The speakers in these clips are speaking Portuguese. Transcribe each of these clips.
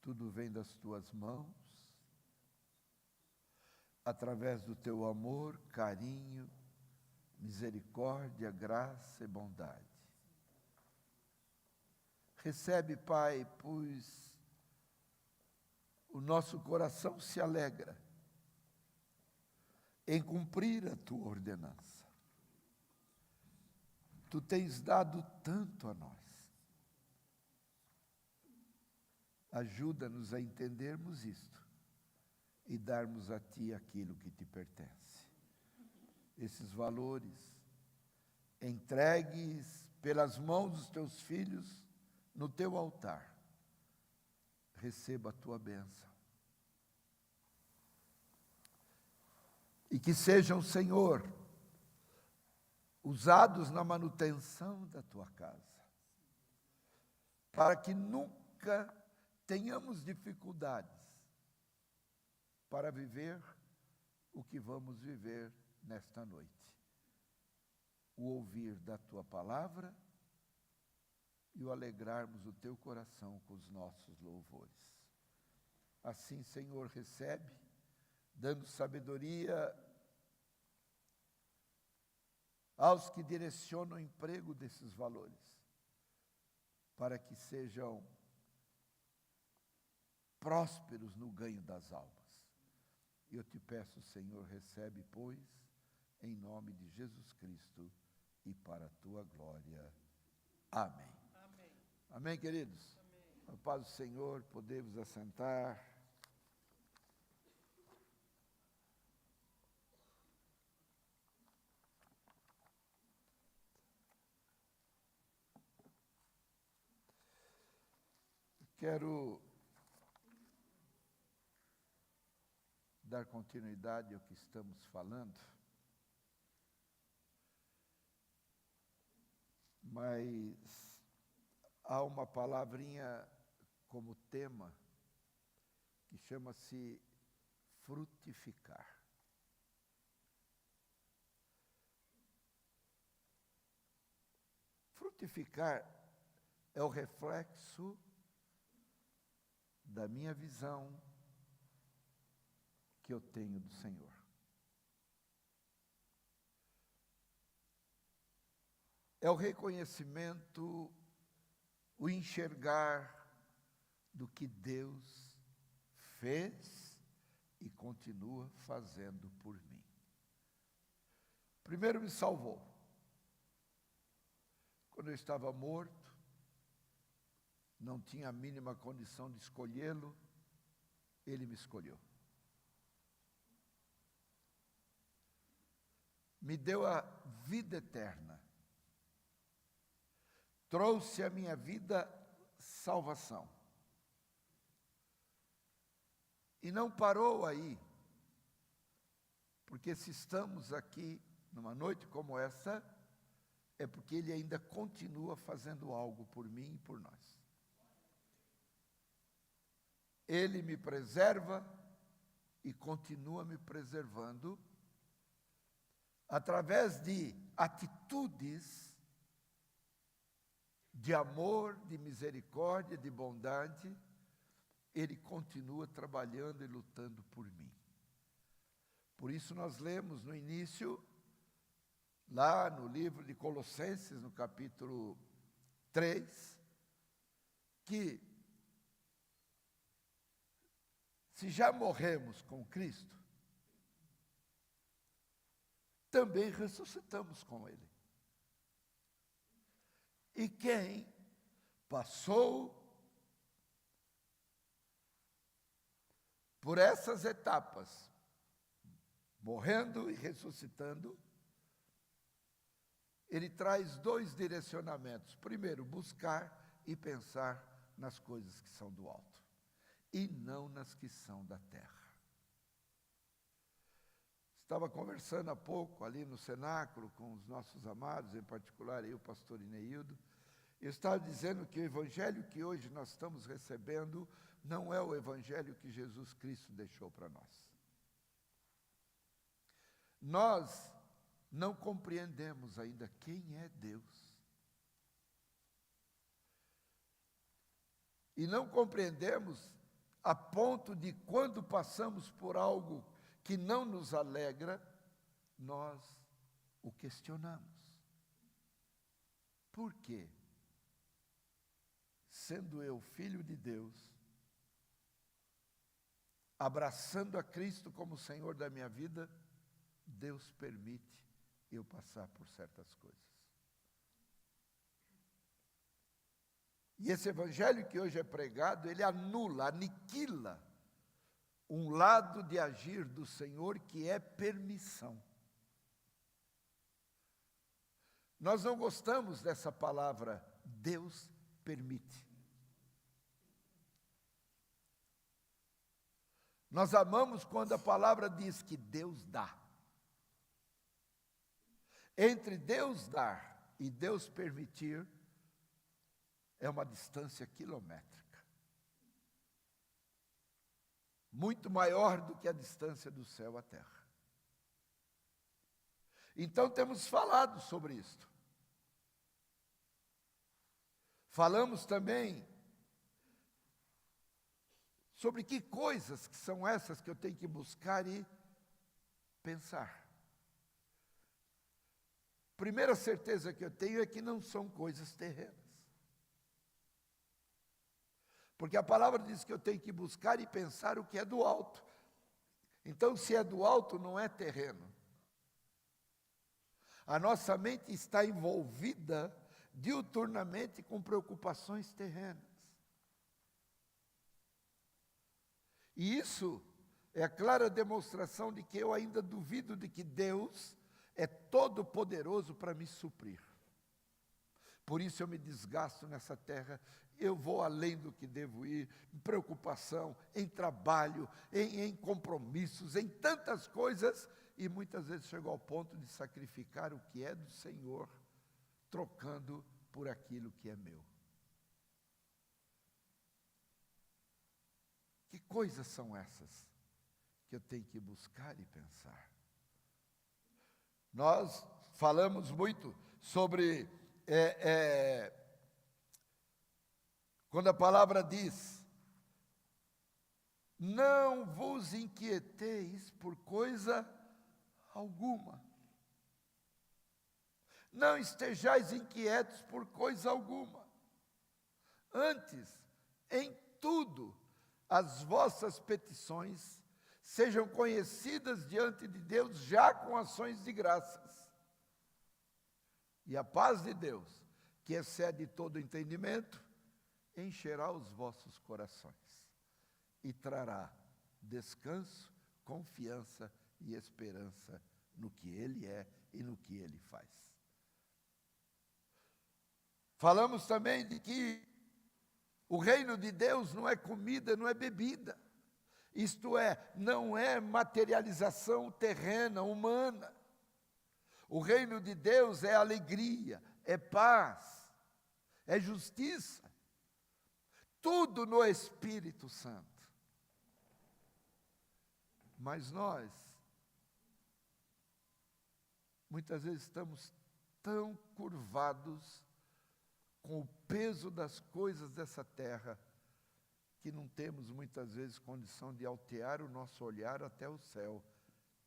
Tudo vem das tuas mãos, através do teu amor, carinho, misericórdia, graça e bondade. Recebe, Pai, pois o nosso coração se alegra em cumprir a tua ordenança. Tu tens dado tanto a nós. Ajuda-nos a entendermos isto e darmos a Ti aquilo que Te pertence. Esses valores entregues pelas mãos dos Teus filhos no Teu altar. Receba a Tua bênção. E que sejam, Senhor, usados na manutenção da Tua casa, para que nunca tenhamos dificuldades para viver o que vamos viver nesta noite. O ouvir da Tua palavra e o alegrarmos o Teu coração com os nossos louvores. Assim, Senhor, recebe, dando sabedoria aos que direcionam o emprego desses valores, para que sejam prósperos no ganho das almas. E eu te peço, Senhor, recebe, pois, em nome de Jesus Cristo e para a tua glória. Amém. Amém. Amém, queridos? Amém. A paz do Senhor, podemos assentar. Quero dar continuidade ao que estamos falando, mas há uma palavrinha como tema que chama-se frutificar. Frutificar é o reflexo da minha visão que eu tenho do Senhor. É o reconhecimento, o enxergar do que Deus fez e continua fazendo por mim. Primeiro me salvou. Quando eu estava morto, não tinha a mínima condição de escolhê-lo, Ele me escolheu. Me deu a vida eterna. Trouxe à minha vida salvação. E não parou aí, porque se estamos aqui numa noite como essa, é porque Ele ainda continua fazendo algo por mim e por nós. Ele me preserva e continua me preservando através de atitudes de amor, de misericórdia, de bondade. Ele continua trabalhando e lutando por mim. Por isso nós lemos no início, lá no livro de Colossenses, no capítulo 3, que se já morremos com Cristo, também ressuscitamos com Ele. E quem passou por essas etapas, morrendo e ressuscitando, ele traz dois direcionamentos. Primeiro, buscar e pensar nas coisas que são do alto, e não nas que são da terra. Estava conversando há pouco ali no cenáculo com os nossos amados, em particular eu, o pastor Ineildo. Eu estava dizendo que o evangelho que hoje nós estamos recebendo não é o evangelho que Jesus Cristo deixou para nós. Nós não compreendemos ainda quem é Deus. E não compreendemos a ponto de, quando passamos por algo que não nos alegra, nós o questionamos. Por quê? Sendo eu filho de Deus, abraçando a Cristo como Senhor da minha vida, Deus permite eu passar por certas coisas. E esse evangelho que hoje é pregado, ele anula, aniquila um lado de agir do Senhor que é permissão. Nós não gostamos dessa palavra, Deus permite. Nós amamos quando a palavra diz que Deus dá. Entre Deus dar e Deus permitir, é uma distância quilométrica. Muito maior do que a distância do céu à terra. Então temos falado sobre isto. Falamos também sobre que coisas que são essas que eu tenho que buscar e pensar. Primeira certeza que eu tenho é que não são coisas terrenas. Porque a palavra diz que eu tenho que buscar e pensar o que é do alto. Então, se é do alto, não é terreno. A nossa mente está envolvida diuturnamente com preocupações terrenas. E isso é a clara demonstração de que eu ainda duvido de que Deus é todo poderoso para me suprir. Por isso eu me desgasto nessa terra, eu vou além do que devo ir, em preocupação, em trabalho, em compromissos, em tantas coisas, e muitas vezes chego ao ponto de sacrificar o que é do Senhor, trocando por aquilo que é meu. Que coisas são essas que eu tenho que buscar e pensar? Nós falamos muito sobre quando a palavra diz: não vos inquieteis por coisa alguma. Não estejais inquietos por coisa alguma. Antes, em tudo, as vossas petições sejam conhecidas diante de Deus já com ações de graças. E a paz de Deus, que excede todo entendimento, encherá os vossos corações e trará descanso, confiança e esperança no que Ele é e no que Ele faz. Falamos também de que o reino de Deus não é comida, não é bebida. Isto é, não é materialização terrena, humana. O reino de Deus é alegria, é paz, é justiça. Tudo no Espírito Santo. Mas nós, muitas vezes estamos tão curvados com o peso das coisas dessa terra, que não temos muitas vezes condição de altear o nosso olhar até o céu,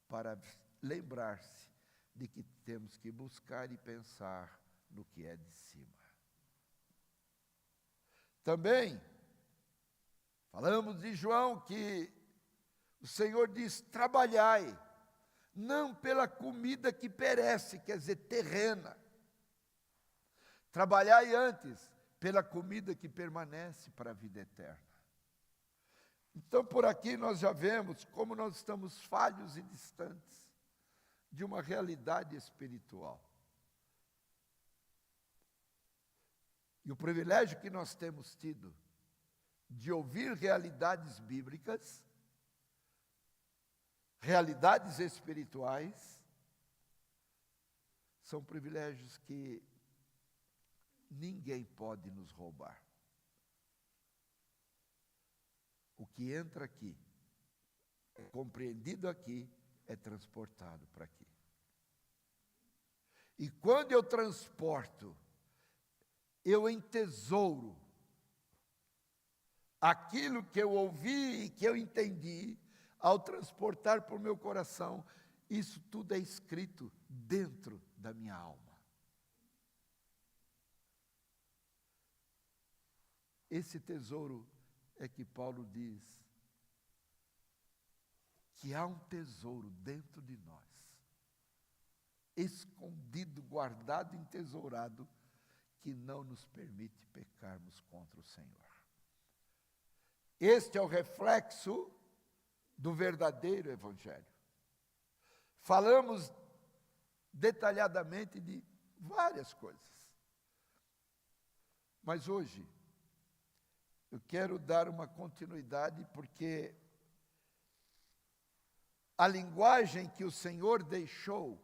para lembrar-se de que temos que buscar e pensar no que é de cima. Também falamos de João que o Senhor diz: trabalhai, não pela comida que perece, quer dizer, terrena. Trabalhai antes pela comida que permanece para a vida eterna. Então, por aqui nós já vemos como nós estamos falhos e distantes de uma realidade espiritual. E o privilégio que nós temos tido de ouvir realidades bíblicas, realidades espirituais, são privilégios que ninguém pode nos roubar. O que entra aqui, é compreendido aqui, é transportado para aqui. E quando eu transporto, eu entesouro aquilo que eu ouvi e que eu entendi, ao transportar para o meu coração, isso tudo é escrito dentro da minha alma. Esse tesouro é que Paulo diz que há um tesouro dentro de nós, escondido, guardado, entesourado, que não nos permite pecarmos contra o Senhor. Este é o reflexo do verdadeiro Evangelho. Falamos detalhadamente de várias coisas, mas hoje eu quero dar uma continuidade, porque a linguagem que o Senhor deixou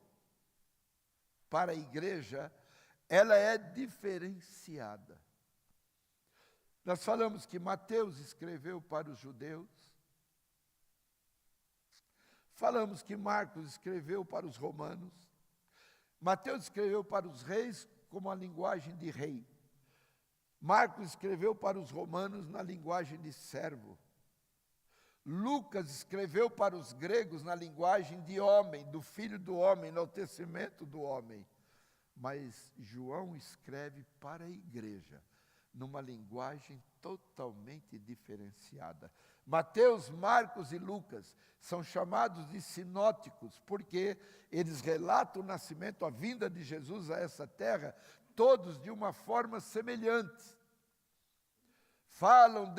para a igreja, ela é diferenciada. Nós falamos que Mateus escreveu para os judeus, falamos que Marcos escreveu para os romanos, Mateus escreveu para os reis como a linguagem de rei, Marcos escreveu para os romanos na linguagem de servo, Lucas escreveu para os gregos na linguagem de homem, do filho do homem, enaltecimento do homem. Mas João escreve para a igreja, numa linguagem totalmente diferenciada. Mateus, Marcos e Lucas são chamados de sinóticos, porque eles relatam o nascimento, a vinda de Jesus a essa terra, todos de uma forma semelhante. Falam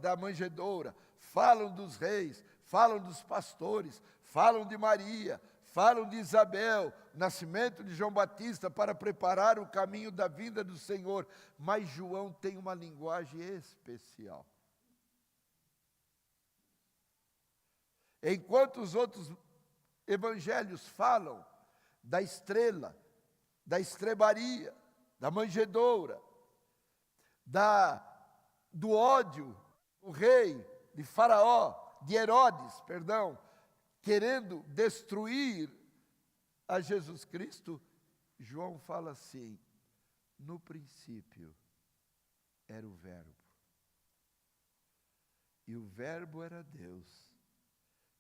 da manjedoura, falam dos reis, falam dos pastores, falam de Maria, falam de Isabel, nascimento de João Batista para preparar o caminho da vinda do Senhor. Mas João tem uma linguagem especial. Enquanto os outros evangelhos falam da estrela, da estrebaria, da manjedoura, do ódio, o rei de Faraó, de Herodes, perdão, querendo destruir a Jesus Cristo, João fala assim: no princípio era o Verbo, e o Verbo era Deus,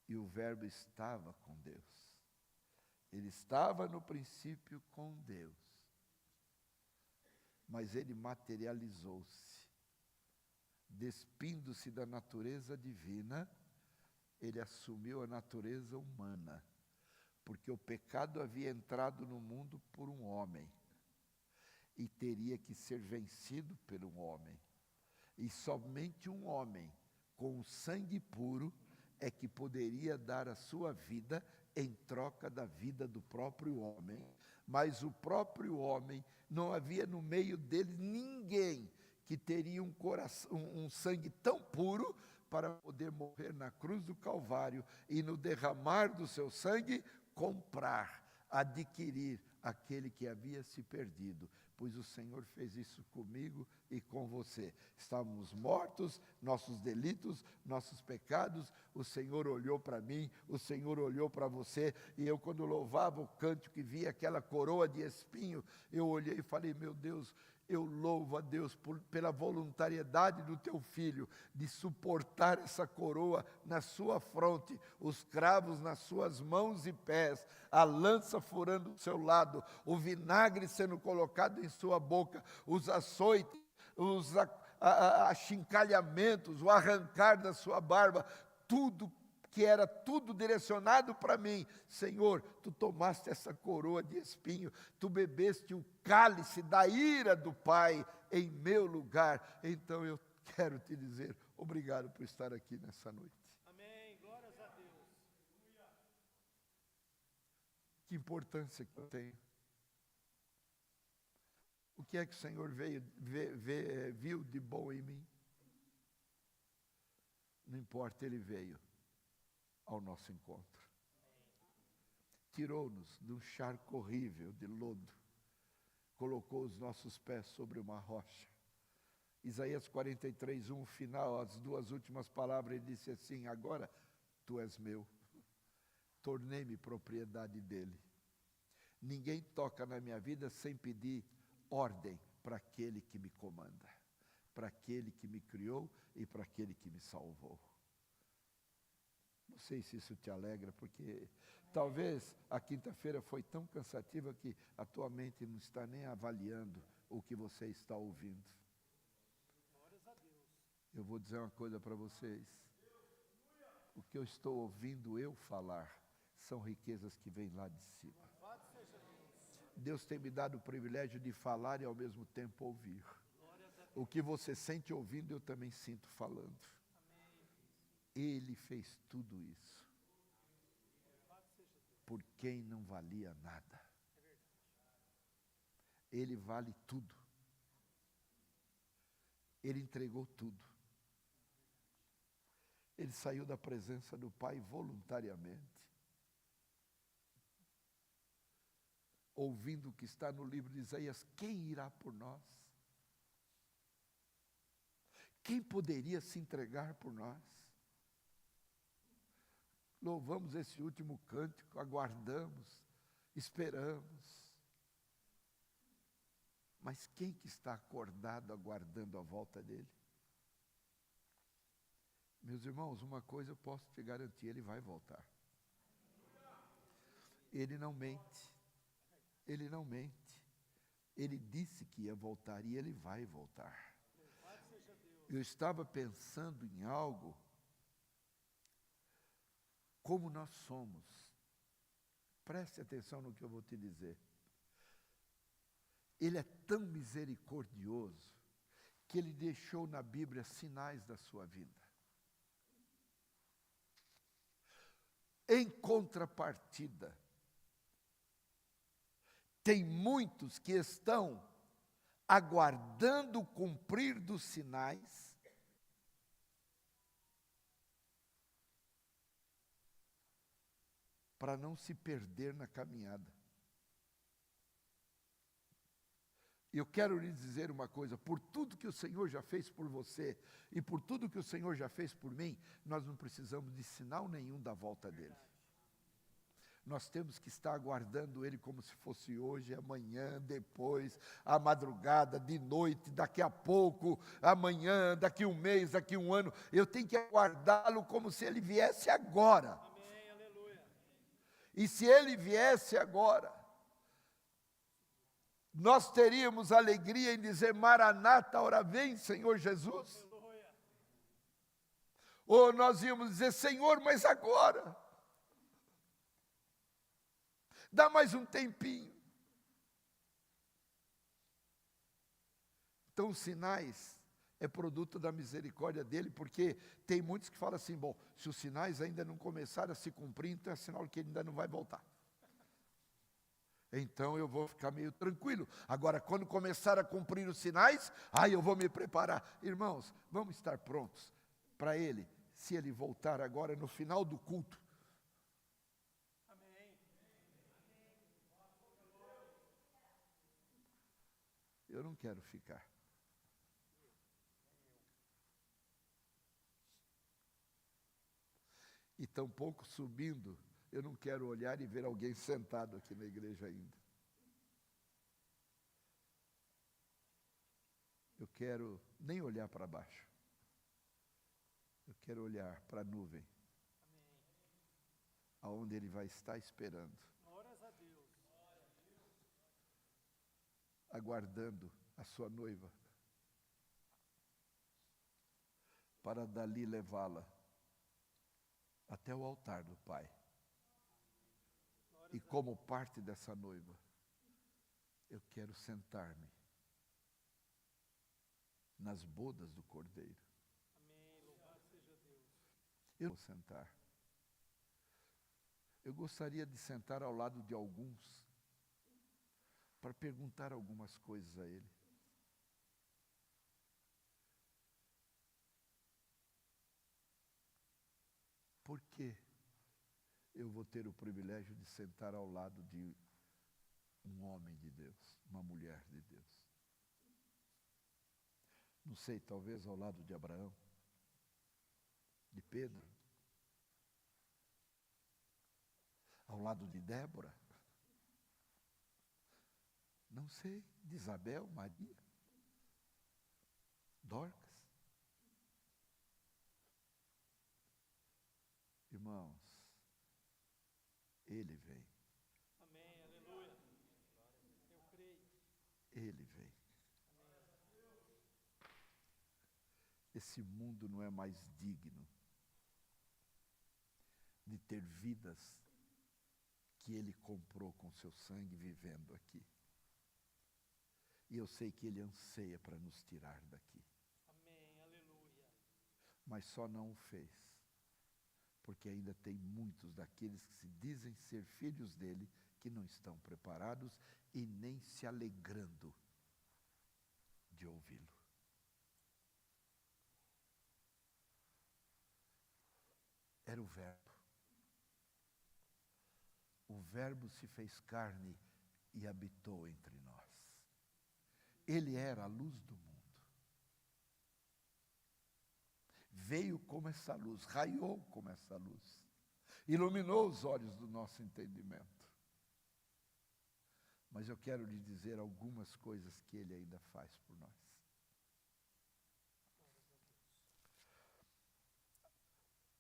e o Verbo estava com Deus. Ele estava no princípio com Deus, mas ele materializou-se, despindo-se da natureza divina, ele assumiu a natureza humana, porque o pecado havia entrado no mundo por um homem, e teria que ser vencido por um homem, e somente um homem, com o sangue puro, é que poderia dar a sua vida em troca da vida do próprio homem. Mas o próprio homem, não havia no meio dele ninguém que teria um sangue tão puro para poder morrer na cruz do Calvário e no derramar do seu sangue comprar, adquirir aquele que havia se perdido. Pois o Senhor fez isso comigo e com você. Estávamos mortos, nossos delitos, nossos pecados, o Senhor olhou para mim, o Senhor olhou para você, e eu, quando louvava o cântico e via aquela coroa de espinho, eu olhei e falei: meu Deus, eu louvo a Deus pela voluntariedade do teu filho, de suportar essa coroa na sua fronte, os cravos nas suas mãos e pés, a lança furando o seu lado, o vinagre sendo colocado em sua boca, os açoites, os achincalhamentos, o arrancar da sua barba, tudo que era tudo direcionado para mim. Senhor, tu tomaste essa coroa de espinho, tu bebeste o cálice da ira do Pai em meu lugar. Então eu quero te dizer obrigado por estar aqui nessa noite. Amém, glórias a Deus. Que importância que eu tenho. O que é que o Senhor viu de bom em mim? Não importa, Ele veio ao nosso encontro. Tirou-nos de um charco horrível de lodo, colocou os nossos pés sobre uma rocha. Isaías 43:1, final, as duas últimas palavras, ele disse assim: agora tu és meu, tornei-me propriedade dele. Ninguém toca na minha vida sem pedir ordem para aquele que me comanda. para aquele que me criou e para aquele que me salvou. Não sei se isso te alegra, porque talvez a quinta-feira foi tão cansativa que a tua mente não está nem avaliando o que você está ouvindo. Glórias a Deus. Eu vou dizer uma coisa para vocês. O que eu estou ouvindo eu falar são riquezas que vêm lá de cima. Louvado seja Deus. Deus tem me dado o privilégio de falar e ao mesmo tempo ouvir. Glórias a Deus. O que você sente ouvindo, eu também sinto falando. Amém. Ele fez tudo isso Louvado seja Deus. por quem não valia nada. É verdade. Ele vale tudo. Ele entregou tudo. Ele saiu da presença do Pai voluntariamente. Ouvindo o que está no livro de Isaías, quem irá por nós? Quem poderia se entregar por nós? Louvamos esse último cântico, aguardamos, esperamos. Mas quem que está acordado aguardando a volta dele? Meus irmãos, uma coisa eu posso te garantir, ele vai voltar. Ele não mente. Ele não mente. Ele disse que ia voltar e ele vai voltar. Louvado seja Deus. Eu estava pensando em algo, como nós somos. Preste atenção no que eu vou te dizer. Ele é tão misericordioso que ele deixou na Bíblia sinais da sua vida. Em contrapartida, tem muitos que estão aguardando o cumprir dos sinais para não se perder na caminhada. Eu quero lhe dizer uma coisa, por tudo que o Senhor já fez por você e por tudo que o Senhor já fez por mim, nós não precisamos de sinal nenhum da volta dele. Nós temos que estar aguardando ele como se fosse hoje, amanhã, depois, à madrugada, de noite, daqui a pouco, amanhã, daqui um mês, daqui um ano. Eu tenho que aguardá-lo como se ele viesse agora. Amém, aleluia. E se ele viesse agora, nós teríamos alegria em dizer: Maranata, ora vem, Senhor Jesus. Aleluia. Ou nós íamos dizer: Senhor, mas agora. Dá mais um tempinho. Então, os sinais é produto da misericórdia dele, porque tem muitos que falam assim: bom, se os sinais ainda não começaram a se cumprir, então é sinal que ele ainda não vai voltar. Então eu vou ficar meio tranquilo. Agora, quando começar a cumprir os sinais, aí eu vou me preparar. Irmãos, vamos estar prontos para ele, se ele voltar agora no final do culto. Amém. Eu não quero ficar. E tampouco subindo, eu não quero olhar e ver alguém sentado aqui na igreja ainda. Eu quero nem olhar para baixo. Eu quero olhar para a nuvem, Amém. aonde ele vai estar esperando, Glórias a Deus. aguardando a sua noiva, para dali levá-la até o altar do Pai. E como parte dessa noiva, eu quero sentar-me nas bodas do Cordeiro. Amém. Louvado seja Deus. Eu vou sentar. Eu gostaria de sentar ao lado de alguns para perguntar algumas coisas a ele. Por que eu vou ter o privilégio de sentar ao lado de um homem de Deus, uma mulher de Deus? Não sei, talvez ao lado de Abraão, de Pedro, ao lado de Débora, não sei, de Isabel, Maria, Dorcas. Irmãos, Ele vem. Amém, aleluia. Eu creio. Ele vem. Esse mundo não é mais digno de ter vidas que Ele comprou com seu sangue vivendo aqui. E eu sei que Ele anseia para nos tirar daqui. Amém, aleluia. Mas só não o fez, porque ainda tem muitos daqueles que se dizem ser filhos dele que não estão preparados e nem se alegrando de ouvi-lo. Era o Verbo. O Verbo se fez carne e habitou entre nós. Ele era a luz do mundo. Veio como essa luz, raiou como essa luz, iluminou os olhos do nosso entendimento. Mas eu quero lhe dizer algumas coisas que Ele ainda faz por nós.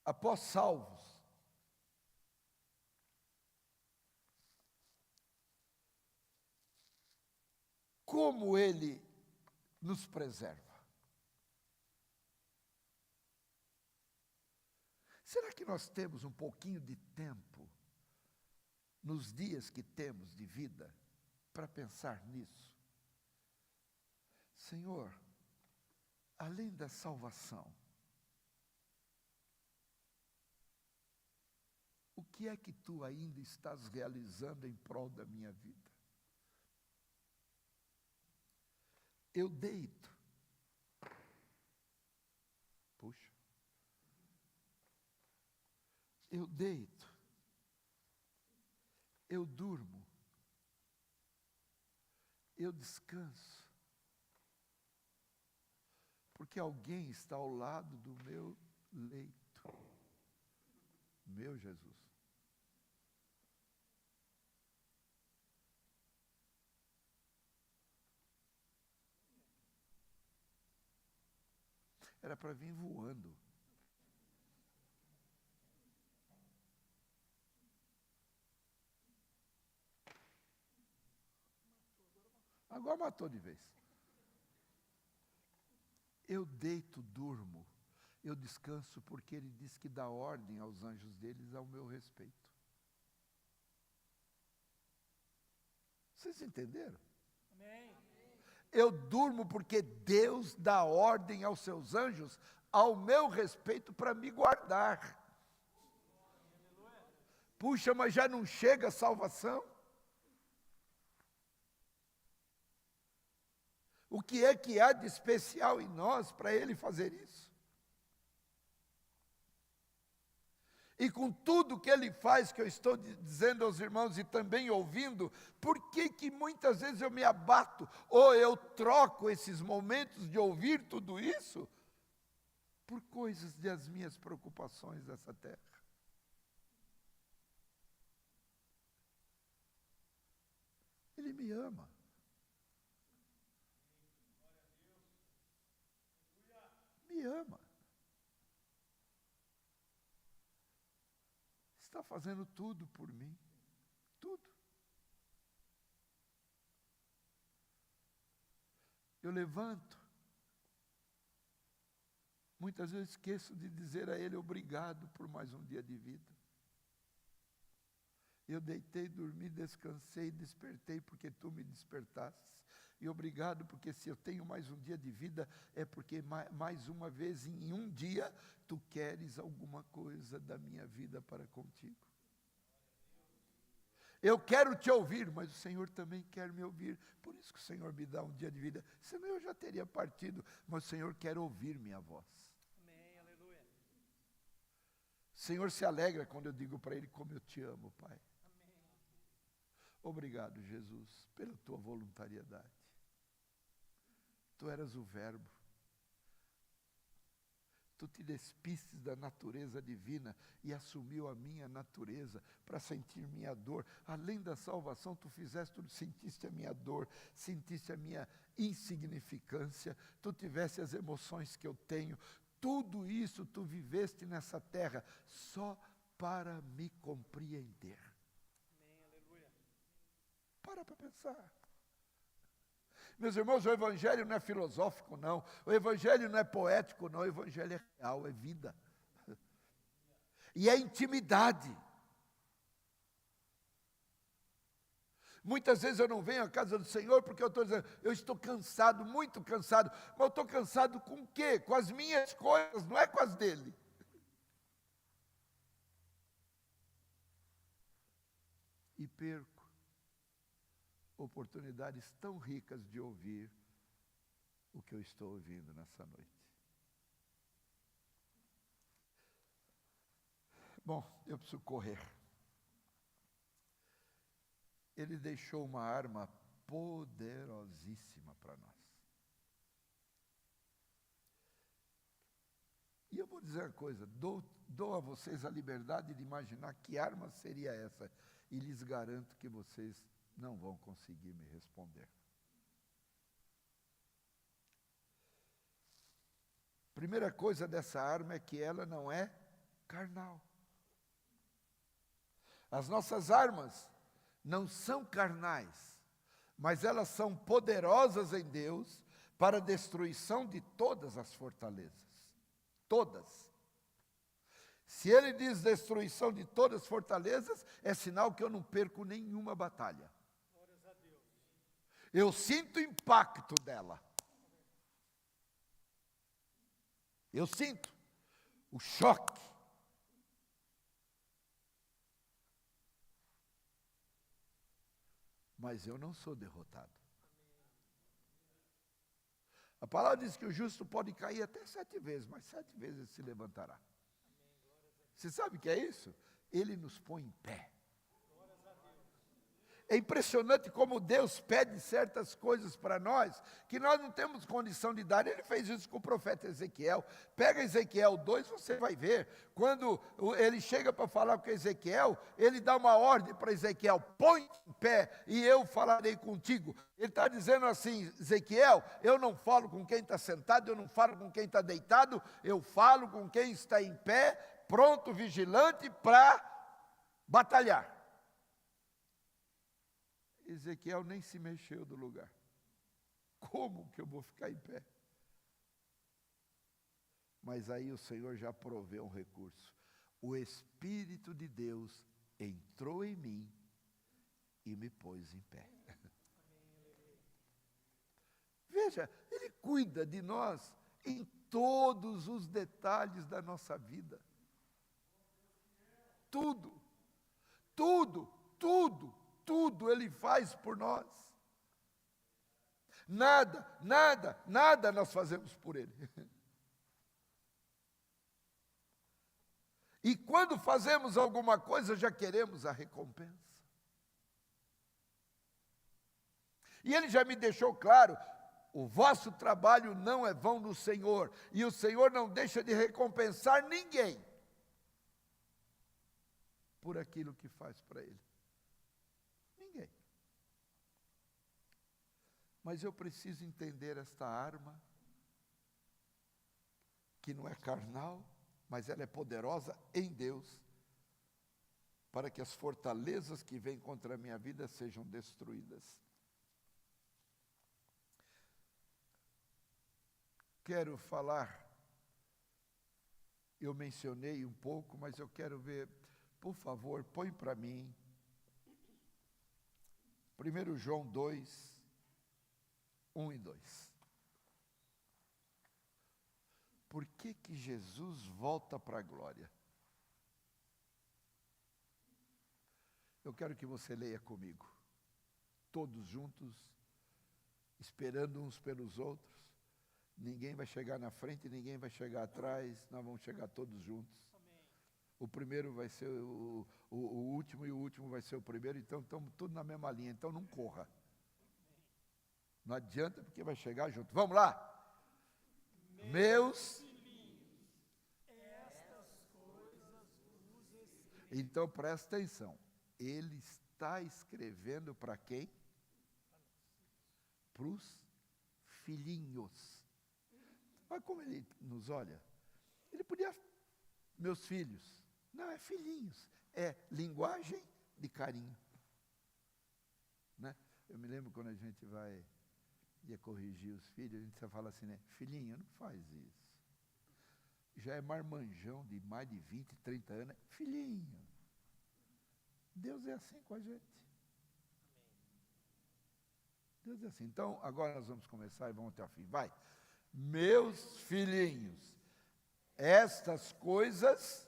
Após salvos, como Ele nos preserva? Será que nós temos um pouquinho de tempo, nos dias que temos de vida, para pensar nisso? Senhor, além da salvação, o que é que Tu ainda estás realizando em prol da minha vida? Eu deito. Puxa. Eu deito. Eu durmo. Eu descanso. Porque alguém está ao lado do meu leito. Meu Jesus. Era para vir voando. Agora matou de vez. Eu deito, durmo, eu descanso, porque Ele diz que dá ordem aos anjos deles ao meu respeito. Vocês entenderam? Amém. Eu durmo porque Deus dá ordem aos seus anjos ao meu respeito para me guardar. Puxa, mas já não chega a salvação? O que é que há de especial em nós para Ele fazer isso? E com tudo que Ele faz, que eu estou dizendo aos irmãos e também ouvindo, por que muitas vezes eu me abato, ou eu troco esses momentos de ouvir tudo isso, por coisas das minhas preocupações dessa terra? Ele me ama. Me ama. Está fazendo tudo por mim. Tudo. Eu levanto. Muitas vezes esqueço de dizer a Ele obrigado por mais um dia de vida. Eu deitei, dormi, descansei, despertei porque Tu me despertastes. E obrigado porque se eu tenho mais um dia de vida, é porque mais uma vez em um dia, Tu queres alguma coisa da minha vida para contigo. Eu quero Te ouvir, mas o Senhor também quer me ouvir. Por isso que o Senhor me dá um dia de vida. Senão eu já teria partido, mas o Senhor quer ouvir minha voz. Amém, aleluia. O Senhor se alegra quando eu digo para Ele como eu Te amo, Pai. Amém. Obrigado, Jesus, pela Tua voluntariedade. Tu eras o Verbo. Tu te despistes da natureza divina e assumiu a minha natureza para sentir minha dor. Além da salvação, tu fizeste tudo, sentiste a minha dor, sentiste a minha insignificância, tu tiveste as emoções que eu tenho. Tudo isso tu viveste nessa terra só para me compreender. Amém, aleluia. Para pensar. Meus irmãos, o evangelho não é filosófico, não. O evangelho não é poético, não. O evangelho é real, é vida. E é intimidade. Muitas vezes eu não venho à casa do Senhor porque eu estou dizendo, eu estou cansado, muito cansado. Mas eu estou cansado com o quê? Com as minhas coisas, não é com as dele. E perco oportunidades tão ricas de ouvir o que eu estou ouvindo nessa noite. Bom, eu preciso correr. Ele deixou uma arma poderosíssima para nós. E eu vou dizer uma coisa, dou a vocês a liberdade de imaginar que arma seria essa, e lhes garanto que vocês não vão conseguir me responder. Primeira coisa dessa arma é que ela não é carnal. As nossas armas não são carnais, mas elas são poderosas em Deus para a destruição de todas as fortalezas. Todas. Se ele diz destruição de todas as fortalezas, é sinal que eu não perco nenhuma batalha. Glórias a Deus. Eu sinto o impacto dela. Eu sinto o choque. Mas eu não sou derrotado. A palavra diz que o justo pode cair até 7 vezes, mas 7 vezes ele se levantará. Você sabe o que é isso? Ele nos põe em pé. É impressionante como Deus pede certas coisas para nós, que nós não temos condição de dar. Ele fez isso com o profeta Ezequiel. Pega Ezequiel 2, você vai ver. Quando ele chega para falar com Ezequiel, ele dá uma ordem para Ezequiel, põe em pé e eu falarei contigo. Ele está dizendo assim, Ezequiel, eu não falo com quem está sentado, eu não falo com quem está deitado, eu falo com quem está em pé, pronto, vigilante para batalhar. Ezequiel nem se mexeu do lugar. Como que eu vou ficar em pé? Mas aí o Senhor já proveu um recurso. O Espírito de Deus entrou em mim e me pôs em pé. Veja, Ele cuida de nós em todos os detalhes da nossa vida. Tudo, tudo, tudo. Tudo Ele faz por nós. Nada, nada, nada nós fazemos por Ele. E quando fazemos alguma coisa, já queremos a recompensa. E Ele já me deixou claro, o vosso trabalho não é vão no Senhor, e o Senhor não deixa de recompensar ninguém por aquilo que faz para Ele. Ninguém. Mas eu preciso entender esta arma, que não é carnal, mas ela é poderosa em Deus, para que as fortalezas que vêm contra a minha vida sejam destruídas. Quero falar, eu mencionei um pouco, mas eu quero ver, por favor, põe para mim, 1 João 2, 1 e 2. Por que que Jesus volta para a glória? Eu quero que você leia comigo, todos juntos, esperando uns pelos outros. Ninguém vai chegar na frente, ninguém vai chegar atrás, nós vamos chegar todos juntos. O primeiro vai ser o último e o último vai ser o primeiro, então estamos tudo na mesma linha, então não corra. Não adianta porque vai chegar junto. Vamos lá? Meus Então, presta atenção. Ele está escrevendo para quem? Para os filhinhos. Olha como ele nos olha. Ele podia, meus filhos. Não, é filhinhos. É linguagem de carinho. Né? Eu me lembro quando a gente ia corrigir os filhos, a gente só fala assim, né? Filhinho, não faz isso. Já é marmanjão de mais de 20, 30 anos. Filhinho. Deus é assim com a gente. Deus é assim. Então, agora nós vamos começar e vamos até o fim. Vai. Meus filhinhos, estas coisas...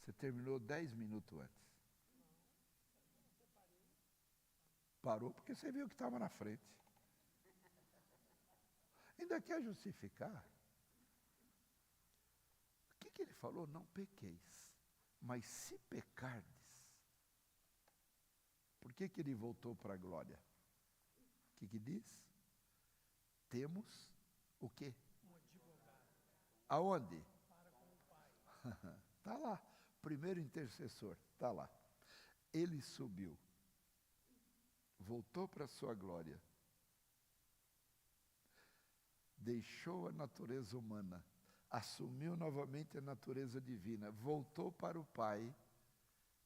Você terminou 10 minutos antes. Parou porque você viu que estava na frente. Ainda quer justificar. O que ele falou? Não pequeis. Mas se pecardes, por que ele voltou para a glória? O que diz? Temos o quê? Um advogado Aonde? para com o Pai. Está lá. Primeiro intercessor. Está lá. Ele subiu. Voltou para a sua glória. Deixou a natureza humana. Assumiu novamente a natureza divina. Voltou para o Pai.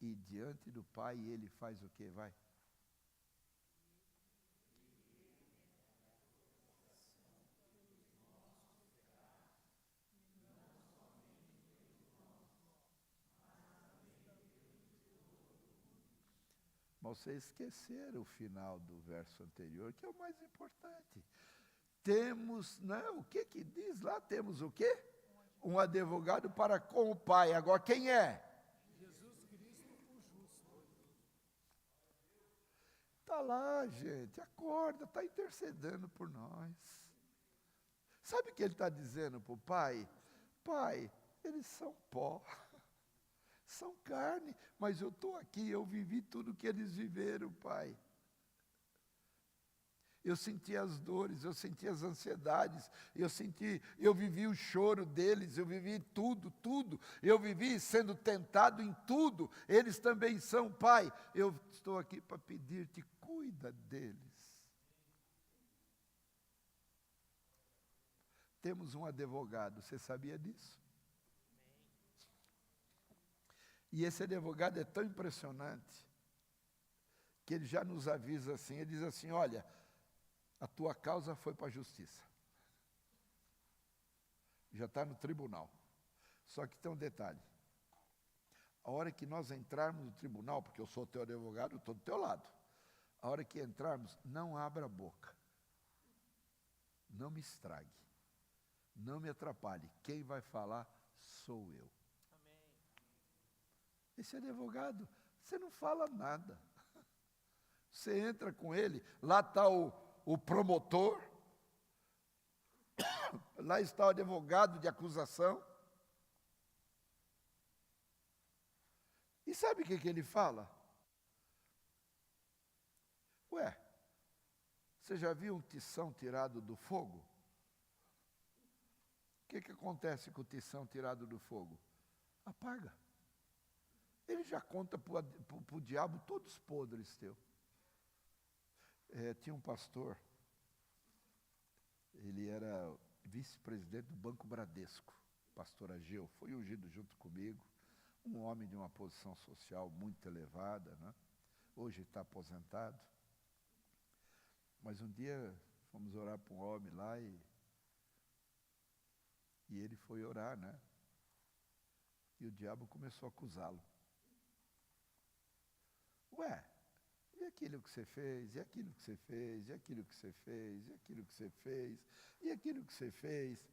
E diante do Pai ele faz o quê? Vai. Mas vocês esqueceram o final do verso anterior, que é o mais importante. Temos, né, o que diz lá? Temos o quê? Um advogado para com o Pai. Agora quem é? Jesus Cristo, o justo. Está lá, gente, acorda, está intercedendo por nós. Sabe o que ele está dizendo para o Pai? Pai, eles são pó. São carne, mas eu estou aqui, eu vivi tudo que eles viveram, Pai. Eu senti as dores, eu senti as ansiedades, eu vivi o choro deles, eu vivi tudo. Eu vivi sendo tentado em tudo. Eles também são, Pai. Eu estou aqui para pedir-te, cuida deles. Temos um advogado, você sabia disso? E esse advogado é tão impressionante que ele já nos avisa assim, ele diz assim, olha, a tua causa foi para a justiça. Já está no tribunal. Só que tem um detalhe. A hora que nós entrarmos no tribunal, porque eu sou teu advogado, eu estou do teu lado. A hora que entrarmos, não abra a boca. Não me estrague. Não me atrapalhe. Quem vai falar sou eu. Esse advogado, você não fala nada. Você entra com ele, lá está o promotor, lá está o advogado de acusação. E sabe o que ele fala? Ué, você já viu um tição tirado do fogo? O que acontece com o tição tirado do fogo? Apaga. Ele já conta para o diabo todos podres teus. Tinha um pastor, ele era vice-presidente do Banco Bradesco, pastor Ageu, foi ungido junto comigo, um homem de uma posição social muito elevada, né? Hoje está aposentado. Mas um dia fomos orar para um homem lá e ele foi orar, né? E o diabo começou a acusá-lo. Ué, e aquilo que você fez, e aquilo que você fez, e aquilo que você fez, e aquilo que você fez, e aquilo que você fez.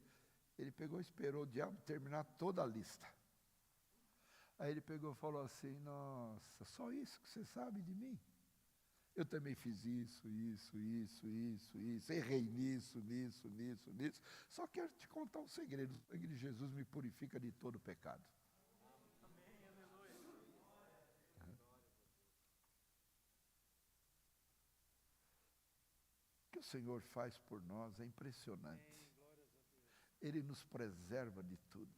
Ele pegou e esperou o diabo terminar toda a lista. Aí ele pegou e falou assim, nossa, só isso que você sabe de mim? Eu também fiz isso, errei nisso. Só quero te contar um segredo, o sangue de Jesus me purifica de todo pecado. Senhor faz por nós é impressionante. Ele nos preserva de tudo.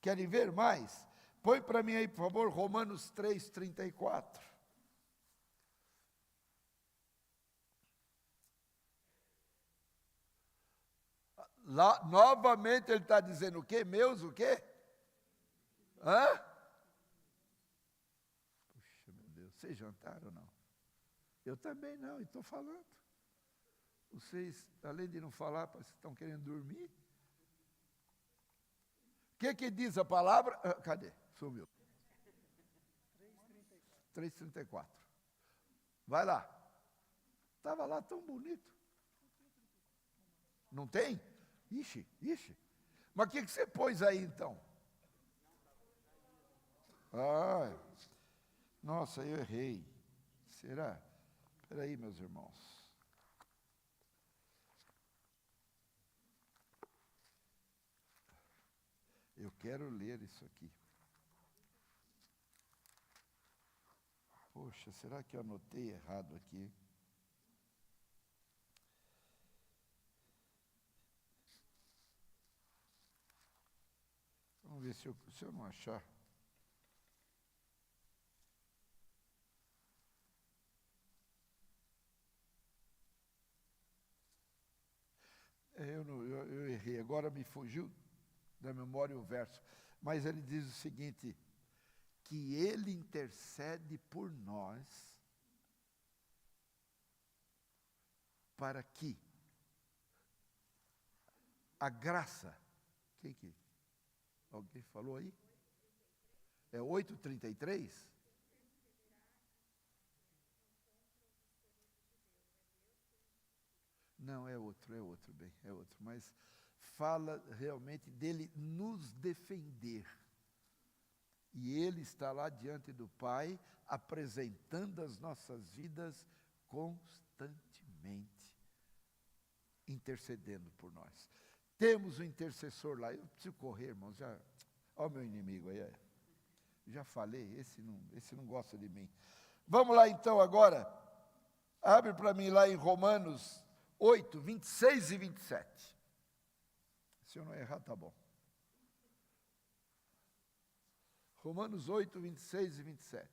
Querem ver mais? Põe para mim aí, por favor, Romanos 3:34. Lá, novamente ele está dizendo o quê? Meus o quê? Hã? Puxa, meu Deus, vocês jantaram ou não? Eu também não, e estou falando. Vocês, além de não falar, parece que estão querendo dormir. O que diz a palavra? Cadê? Sumiu. 3:34. Vai lá. Estava lá tão bonito. Não tem? Ixi. Mas o que você pôs aí então? Nossa, eu errei. Será? Espera aí, meus irmãos. Eu quero ler isso aqui. Poxa, será que eu anotei errado aqui? Vamos ver se eu não achar. Eu errei, agora me fugiu da memória o verso. Mas ele diz o seguinte, que ele intercede por nós para que a graça, alguém falou aí? É 8:33? Não, é outro, bem, é outro. Mas fala realmente dele nos defender. E ele está lá diante do Pai, apresentando as nossas vidas constantemente, intercedendo por nós. Temos um intercessor lá. Eu preciso correr, irmãos. Olha o meu inimigo aí. Já falei, esse não gosta de mim. Vamos lá então agora. Abre para mim lá em Romanos 8, 26 e 27. Se eu não errar, tá bom. Romanos 8, 26 e 27.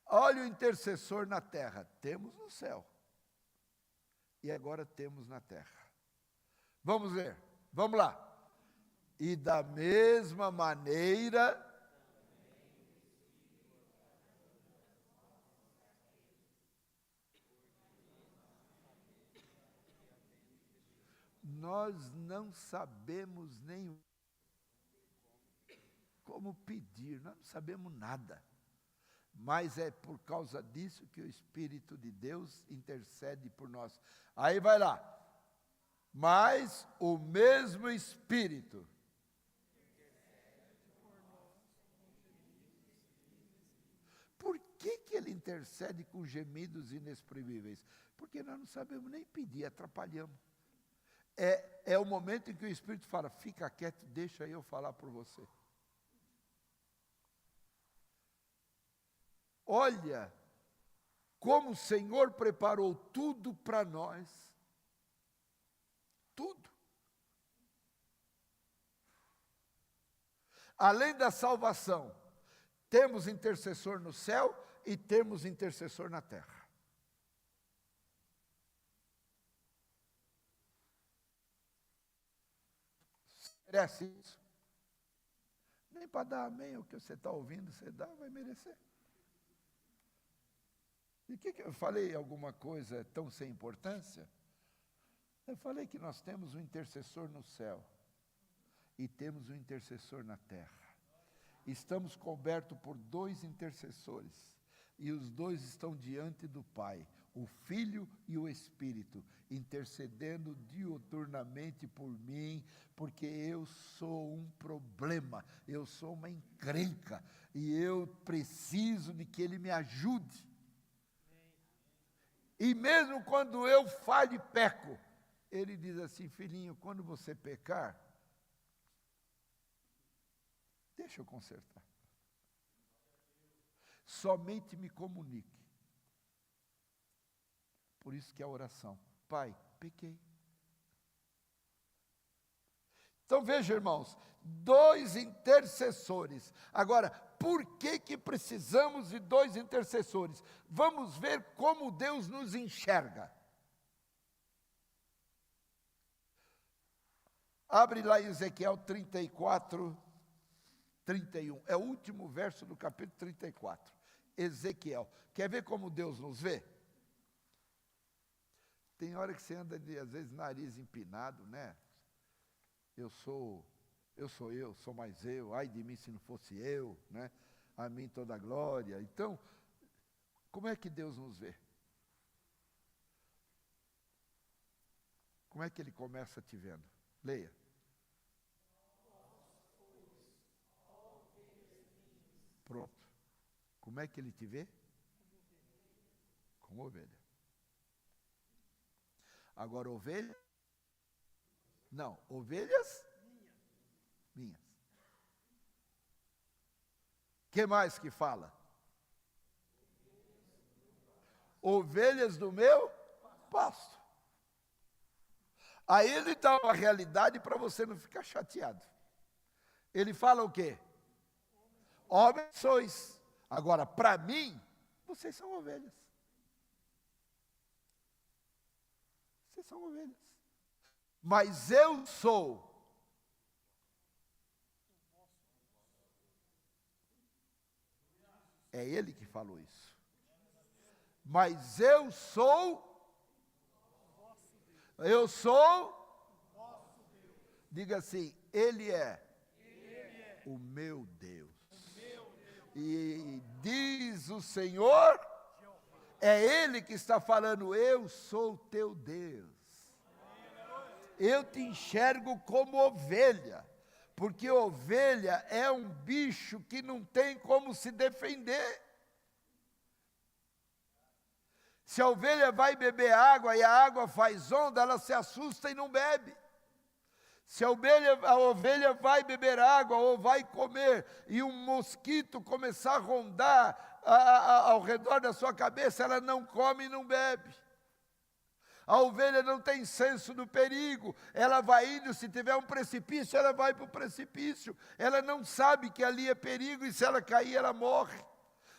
Olha o intercessor na terra. Temos no céu. E agora temos na terra. Vamos ver. Vamos lá. E da mesma maneira, nós não sabemos nem como pedir, nós não sabemos nada. Mas é por causa disso que o Espírito de Deus intercede por nós. Aí vai lá. Mas o mesmo Espírito por que ele intercede com gemidos inexprimíveis? Porque nós não sabemos nem pedir, atrapalhamos. É o momento em que o Espírito fala, fica quieto, deixa eu falar por você. Olha como o Senhor preparou tudo para nós. Tudo. Além da salvação, temos intercessor no céu e temos intercessor na terra. Merece isso? Nem para dar amém o que você está ouvindo, você dá, vai merecer. E que eu falei alguma coisa tão sem importância? Eu falei que nós temos um intercessor no céu e temos um intercessor na terra. Estamos cobertos por 2 intercessores e os 2 estão diante do Pai, o Filho e o Espírito, intercedendo diuturnamente por mim, porque eu sou um problema, eu sou uma encrenca e eu preciso de que Ele me ajude. E mesmo quando eu falho e peco, Ele diz assim, filhinho, quando você pecar, deixa eu consertar. Somente me comunique. Por isso que é a oração. Pai, pequei. Então veja, irmãos, 2 intercessores. Agora, por que precisamos de 2 intercessores? Vamos ver como Deus nos enxerga. Abre lá em Ezequiel 34, 31. É o último verso do capítulo 34. Ezequiel. Quer ver como Deus nos vê? Tem hora que você anda, às vezes, nariz empinado, né? Eu sou mais eu, ai de mim se não fosse eu, né? A mim toda a glória. Então, como é que Deus nos vê? Como é que Ele começa te vendo? Leia. Pronto. Como é que Ele te vê? Como ovelha. Agora, ovelha? Não, ovelhas? Minhas. Que mais que fala? Ovelhas do meu pasto. Aí ele dá uma realidade para você não ficar chateado. Ele fala o quê? Homens sois. Agora, para mim, vocês são ovelhas. Vocês são ovelhas. Mas eu sou. É ele que falou isso. Mas eu sou. Eu sou. Diga assim, Ele é o meu Deus. E diz o Senhor, é Ele que está falando, eu sou teu Deus. Eu te enxergo como ovelha, porque ovelha é um bicho que não tem como se defender. Se a ovelha vai beber água e a água faz onda, ela se assusta e não bebe. Se a ovelha vai beber água ou vai comer e um mosquito começar a rondar ao redor da sua cabeça, ela não come e não bebe. A ovelha não tem senso do perigo, ela vai indo, se tiver um precipício, ela vai para o precipício. Ela não sabe que ali é perigo e se ela cair, ela morre.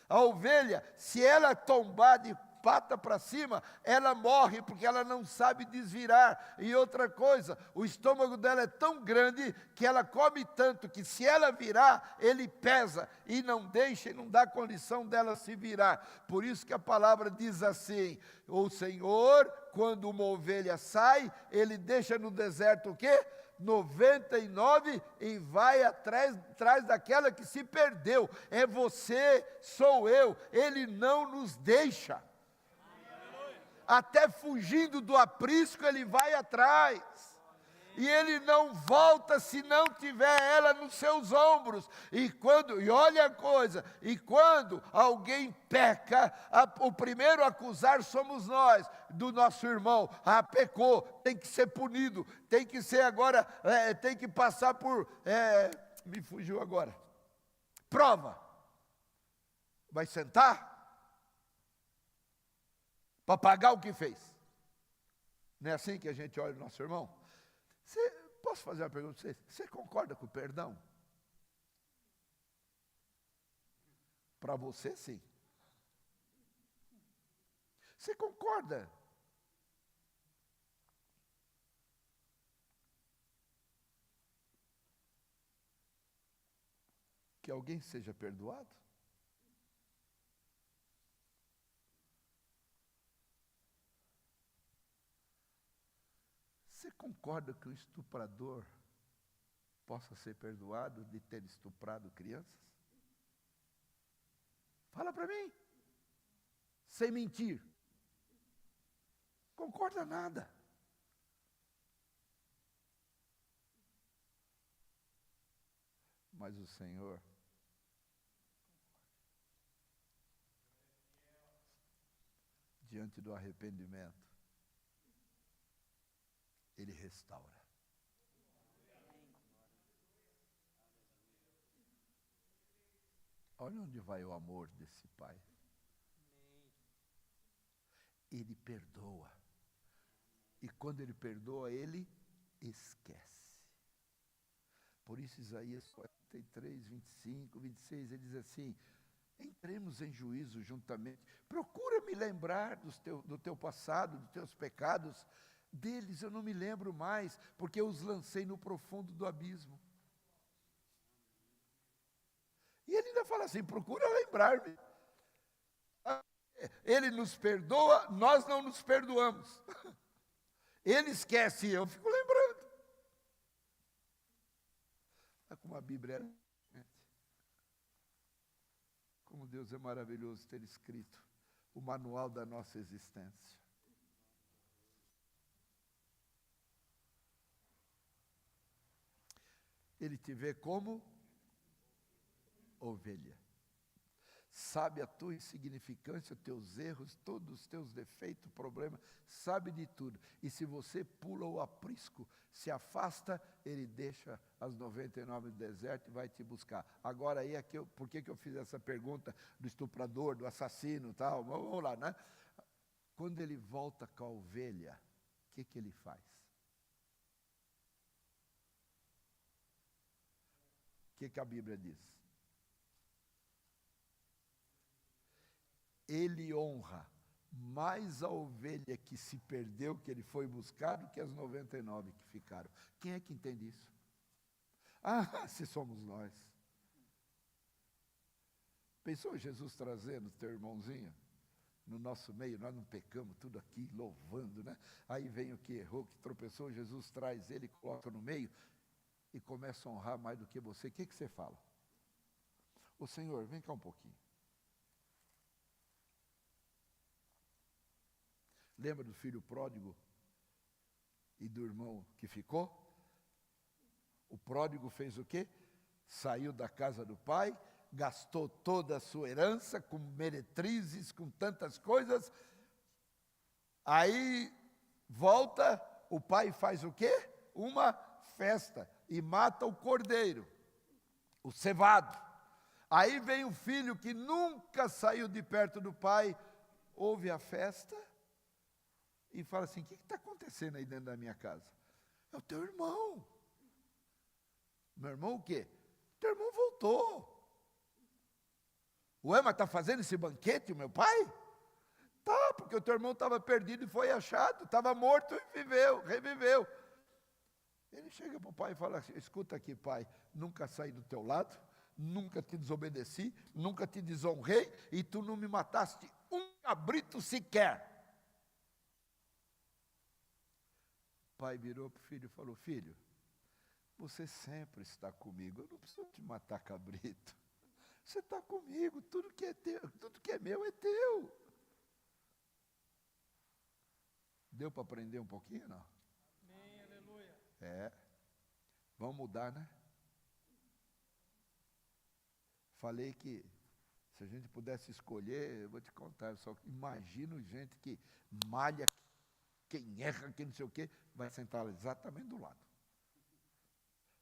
A ovelha, se ela tombar de pata para cima, ela morre porque ela não sabe desvirar. E outra coisa, o estômago dela é tão grande que ela come tanto que se ela virar, ele pesa e não deixa e não dá condição dela se virar. Por isso que a palavra diz assim, o Senhor, quando uma ovelha sai, ele deixa no deserto o quê? 99 e vai atrás daquela que se perdeu. É você, sou eu, ele não nos deixa. Até fugindo do aprisco ele vai atrás. E ele não volta se não tiver ela nos seus ombros. E olha a coisa, e quando alguém peca, o primeiro a acusar somos nós, do nosso irmão. Ah, pecou, tem que ser punido, tem que ser agora, tem que passar por, me fugiu agora, prova. Vai sentar? Para pagar o que fez. Não é assim que a gente olha o nosso irmão? Posso fazer uma pergunta para você? Você concorda com o perdão? Para você, sim. Você concorda? Que alguém seja perdoado? Você concorda que o estuprador possa ser perdoado de ter estuprado crianças? Fala para mim. Sem mentir. Concorda nada. Mas o Senhor diante do arrependimento, Ele restaura. Olha onde vai o amor desse Pai. Ele perdoa. E quando Ele perdoa, Ele esquece. Por isso Isaías 43, 25, 26, ele diz assim: entremos em juízo juntamente. Procura me lembrar do teu passado, dos teus pecados. Deles eu não me lembro mais, porque eu os lancei no profundo do abismo. E ele ainda fala assim: procura lembrar-me. Ele nos perdoa, nós não nos perdoamos. Ele esquece, eu fico lembrando. Olha como a Bíblia é. Como Deus é maravilhoso ter escrito o manual da nossa existência. Ele te vê como ovelha. Sabe a tua insignificância, os teus erros, todos os teus defeitos, problemas, sabe de tudo. E se você pula o aprisco, se afasta, ele deixa as 99 no deserto e vai te buscar. Agora aí, por que eu fiz essa pergunta do estuprador, do assassino e tal? Vamos lá, né? Quando ele volta com a ovelha, o que ele faz? O que a Bíblia diz? Ele honra mais a ovelha que se perdeu, que ele foi buscar, do que as 99 que ficaram. Quem é que entende isso? Ah, se somos nós. Pensou Jesus trazendo teu irmãozinho no nosso meio? Nós não pecamos, tudo aqui louvando, né? Aí vem o que errou, que tropeçou, Jesus traz ele, coloca no meio e começa a honrar mais do que você. O que você fala? Ô Senhor, vem cá um pouquinho. Lembra do filho pródigo e do irmão que ficou? O pródigo fez o quê? Saiu da casa do pai, gastou toda a sua herança com meretrizes, com tantas coisas. Aí volta, o pai faz o quê? Uma festa e mata o cordeiro, o cevado. Aí vem o filho que nunca saiu de perto do pai, ouve a festa e fala assim: o que está acontecendo aí dentro da minha casa? É o teu irmão. Meu irmão o quê? Teu irmão voltou. Ué, mas está fazendo esse banquete o meu pai? Tá, porque o teu irmão estava perdido e foi achado, estava morto e reviveu. Ele chega para o pai e fala assim: escuta aqui, pai, nunca saí do teu lado, nunca te desobedeci, nunca te desonrei, e tu não me mataste um cabrito sequer. O pai virou para o filho e falou: filho, você sempre está comigo, eu não preciso te matar cabrito. Você está comigo, tudo que é teu, tudo que é meu é teu. Deu para aprender um pouquinho, não? Amém, aleluia. É. Vamos mudar, né? Falei que se a gente pudesse escolher, eu vou te contar, eu só imagino gente que malha, quem erra, quem não sei o quê, vai sentar exatamente do lado.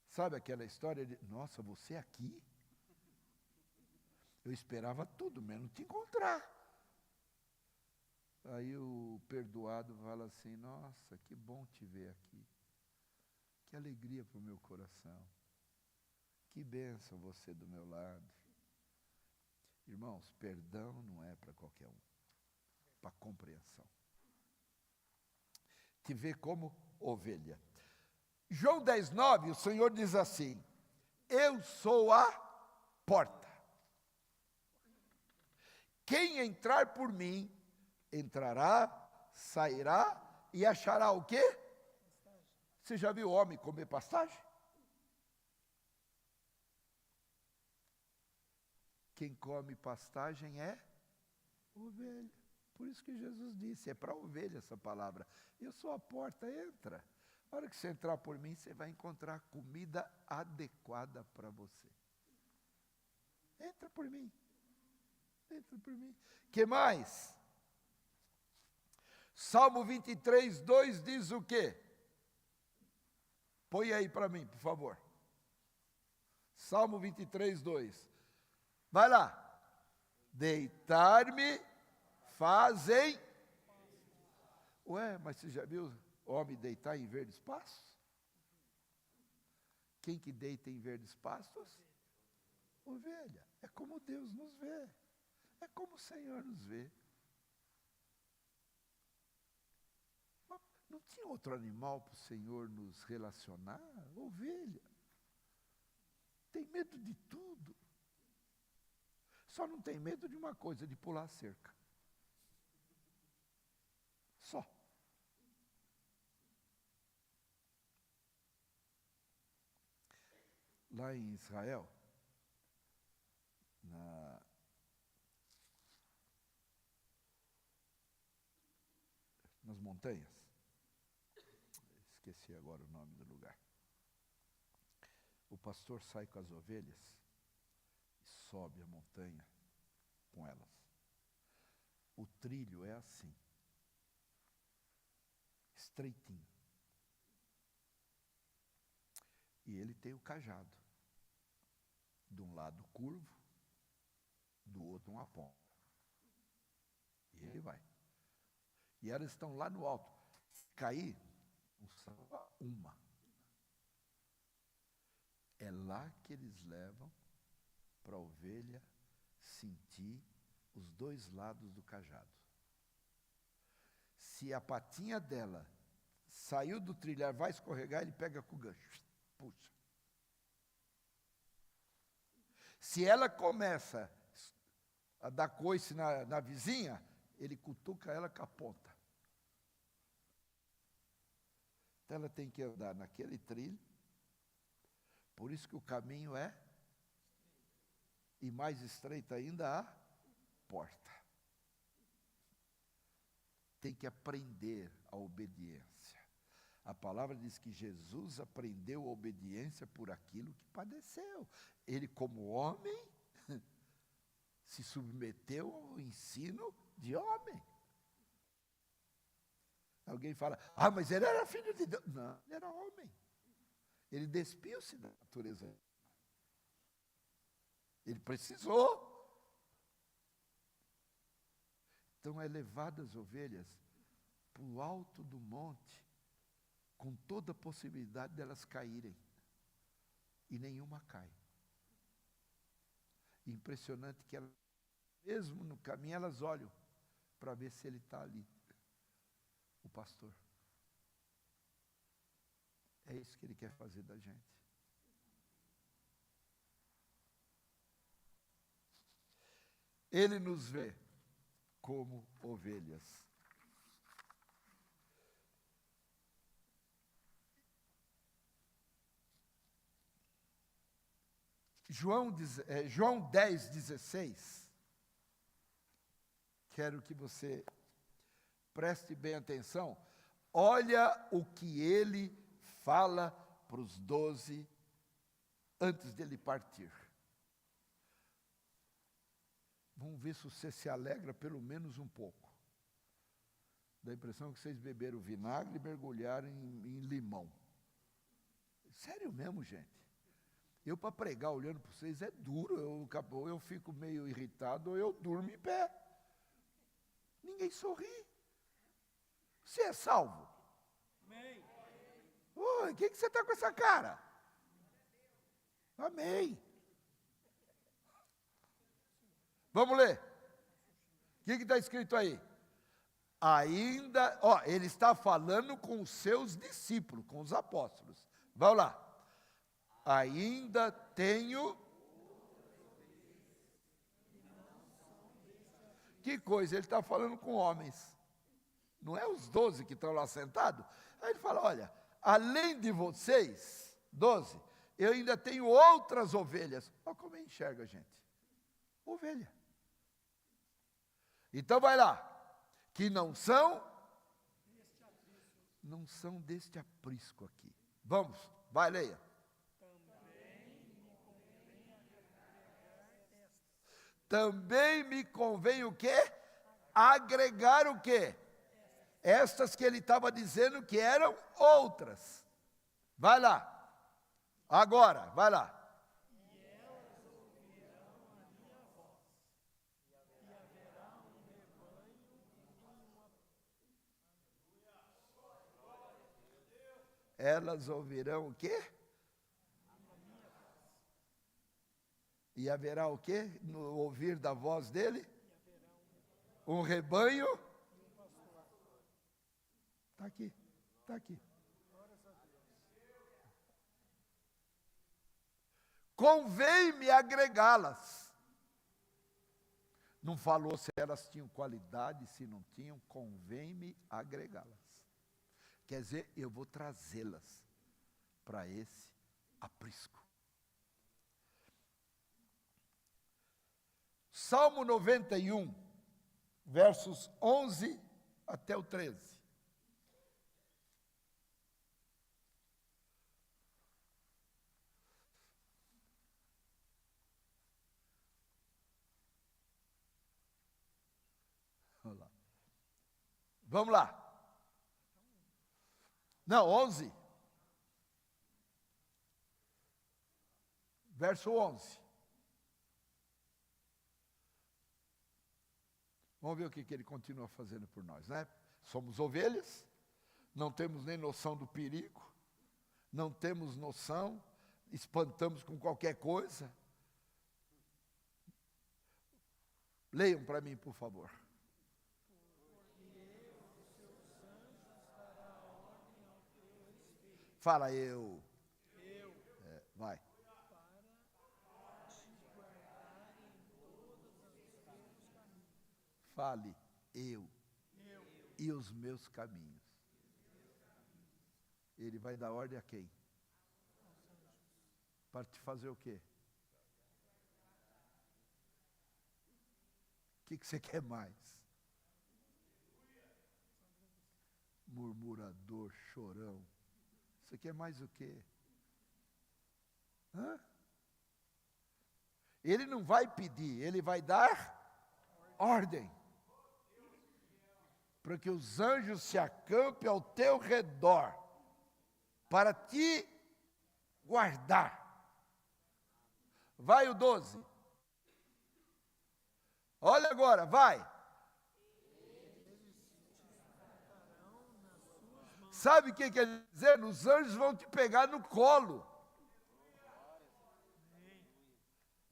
Sabe aquela história de: nossa, você aqui? Eu esperava tudo, menos te encontrar. Aí o perdoado fala assim: nossa, que bom te ver aqui. Que alegria para o meu coração. Que bênção você do meu lado. Irmãos, perdão não é para qualquer um. Para compreensão. Te vê como ovelha. João 10:9, o Senhor diz assim: eu sou a porta. Quem entrar por mim, entrará, sairá e achará o quê? Você já viu homem comer pastagem? Quem come pastagem é ovelha. Por isso que Jesus disse, é para ovelha essa palavra. Eu sou a porta, entra. Na hora que você entrar por mim, você vai encontrar comida adequada para você. Entra por mim. Entra por mim. Que mais? Salmo 23:2 diz o quê? Põe aí para mim, por favor. Salmo 23:2. Vai lá. Deitar-me fazem Ué, mas você já viu homem deitar em verdes pastos? Quem que deita em verdes pastos? Ovelha. É como Deus nos vê. É como o Senhor nos vê. Não tinha outro animal para o Senhor nos relacionar? Ovelha. Tem medo de tudo. Só não tem medo de uma coisa, de pular a cerca. Só. Lá em Israel, nas montanhas, esqueci agora o nome do lugar. O pastor sai com as ovelhas e sobe a montanha com elas. O trilho é assim, estreitinho. E ele tem o cajado. De um lado curvo, do outro uma ponta. E ele vai. E elas estão lá no alto. Se cair, não salva uma. É lá que eles levam para a ovelha sentir os dois lados do cajado. Se a patinha dela saiu do trilhar, vai escorregar, ele pega com o gancho. Puxa. Se ela começa a dar coice na vizinha, ele cutuca ela com a ponta. Então ela tem que andar naquele trilho. Por isso que o caminho é, e mais estreita ainda, a porta. Tem que aprender a obediência. A palavra diz que Jesus aprendeu a obediência por aquilo que padeceu. Ele, como homem, se submeteu ao ensino de homem. Alguém fala, mas ele era filho de Deus. Não, ele era homem. Ele despiu-se da natureza. Ele precisou. Então é levado as ovelhas para o alto do monte, com toda a possibilidade delas caírem. E nenhuma cai. Impressionante que elas, mesmo no caminho, elas olham para ver se ele está ali, o pastor. É isso que ele quer fazer da gente. Ele nos vê como ovelhas. João 10:16. Quero que você preste bem atenção. Olha o que ele fala para os 12 antes dele partir. Vamos ver se você se alegra pelo menos um pouco. Dá a impressão que vocês beberam vinagre e mergulharam em limão. Sério mesmo, gente. Eu, para pregar olhando para vocês, é duro. Eu fico meio irritado ou eu durmo em pé. Ninguém sorri. Você é salvo? Amém. O que você está com essa cara? Amém. Vamos ler. O que está escrito aí? Ainda, ele está falando com os seus discípulos, com os apóstolos. Vamos lá. Ainda tenho. Que coisa, ele está falando com homens. Não é os 12 que estão lá sentados? Aí ele fala, olha, além de vocês, 12, eu ainda tenho outras ovelhas. Olha como ele enxerga, gente. Ovelha. Então vai lá. Que não são deste aprisco aqui. Vamos, vai, leia. Também me convém o quê? Agregar o quê? Estas que ele estava dizendo que eram outras. Vai lá. Agora, vai lá. E elas ouvirão a minha voz, e haverá um rebanho e uma. elas ouvirão o quê? E haverá o quê? No ouvir da voz dele? Um rebanho. Está aqui, está aqui. Convém-me agregá-las. Não falou se elas tinham qualidade, se não tinham, convém-me agregá-las. Quer dizer, eu vou trazê-las para esse aprisco. Salmo 91, versos 11 até o 13. Vamos lá. Não, 11. Verso 11. Vamos ver o que ele continua fazendo por nós, né? Somos ovelhas, não temos nem noção do perigo, não temos noção, espantamos com qualquer coisa. Leiam para mim, por favor. Fala eu. Vai. Fale eu. E os meus caminhos. Ele vai dar ordem a quem? Para te fazer o quê? O que você quer mais? Murmurador, chorão. Você quer mais o quê? Hã? Ele não vai pedir, ele vai dar ordem. Para que os anjos se acampem ao teu redor, para te guardar. Vai o 12. Olha agora, vai. Sabe o que quer dizer? Os anjos vão te pegar no colo.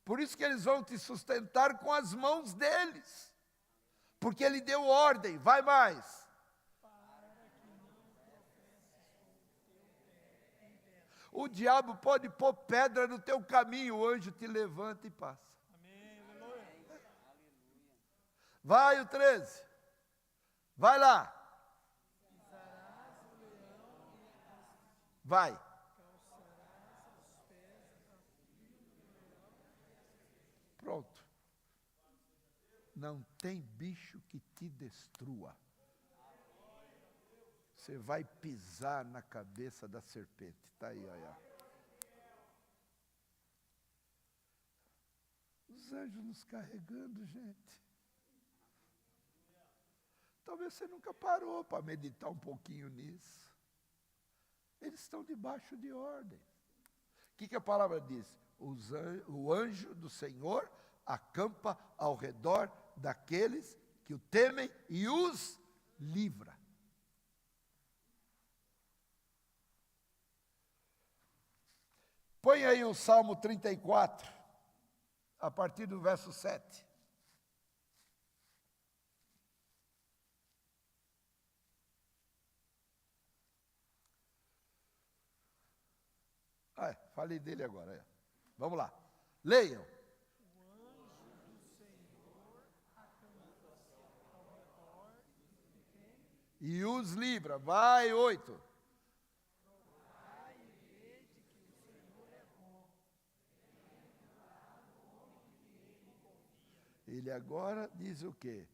Por isso que eles vão te sustentar com as mãos deles. Porque ele deu ordem, vai mais. O diabo pode pôr pedra no teu caminho, o anjo te levanta e passa. Vai o 13. Vai lá. Vai. Pronto. Não tem bicho que te destrua. Você vai pisar na cabeça da serpente. Está aí, olha. Os anjos nos carregando, gente. Talvez você nunca parou para meditar um pouquinho nisso. Eles estão debaixo de ordem. O que a palavra diz? O anjo do Senhor acampa ao redor daqueles que o temem e os livra. Põe aí o Salmo 34, a partir do verso 7. Falei dele agora. Vamos lá. Leiam. E os livra. Vai, 8. Ele agora diz o quê?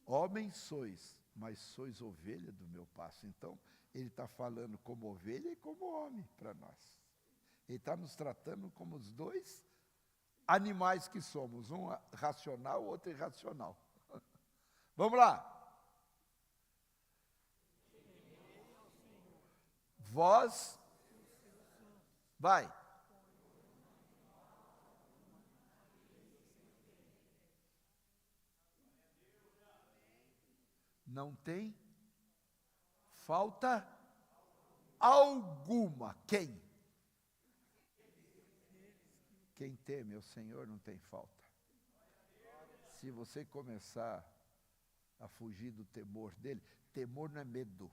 Homens sois, mas sois ovelha do meu pasto. Então, ele está falando como ovelha e como homem para nós. Ele está nos tratando como os dois animais que somos. Um racional, o outro irracional. Vamos lá. Vós, vai. Não tem falta alguma. Quem? Quem teme ao Senhor não tem falta. Se você começar a fugir do temor dele, temor não é medo,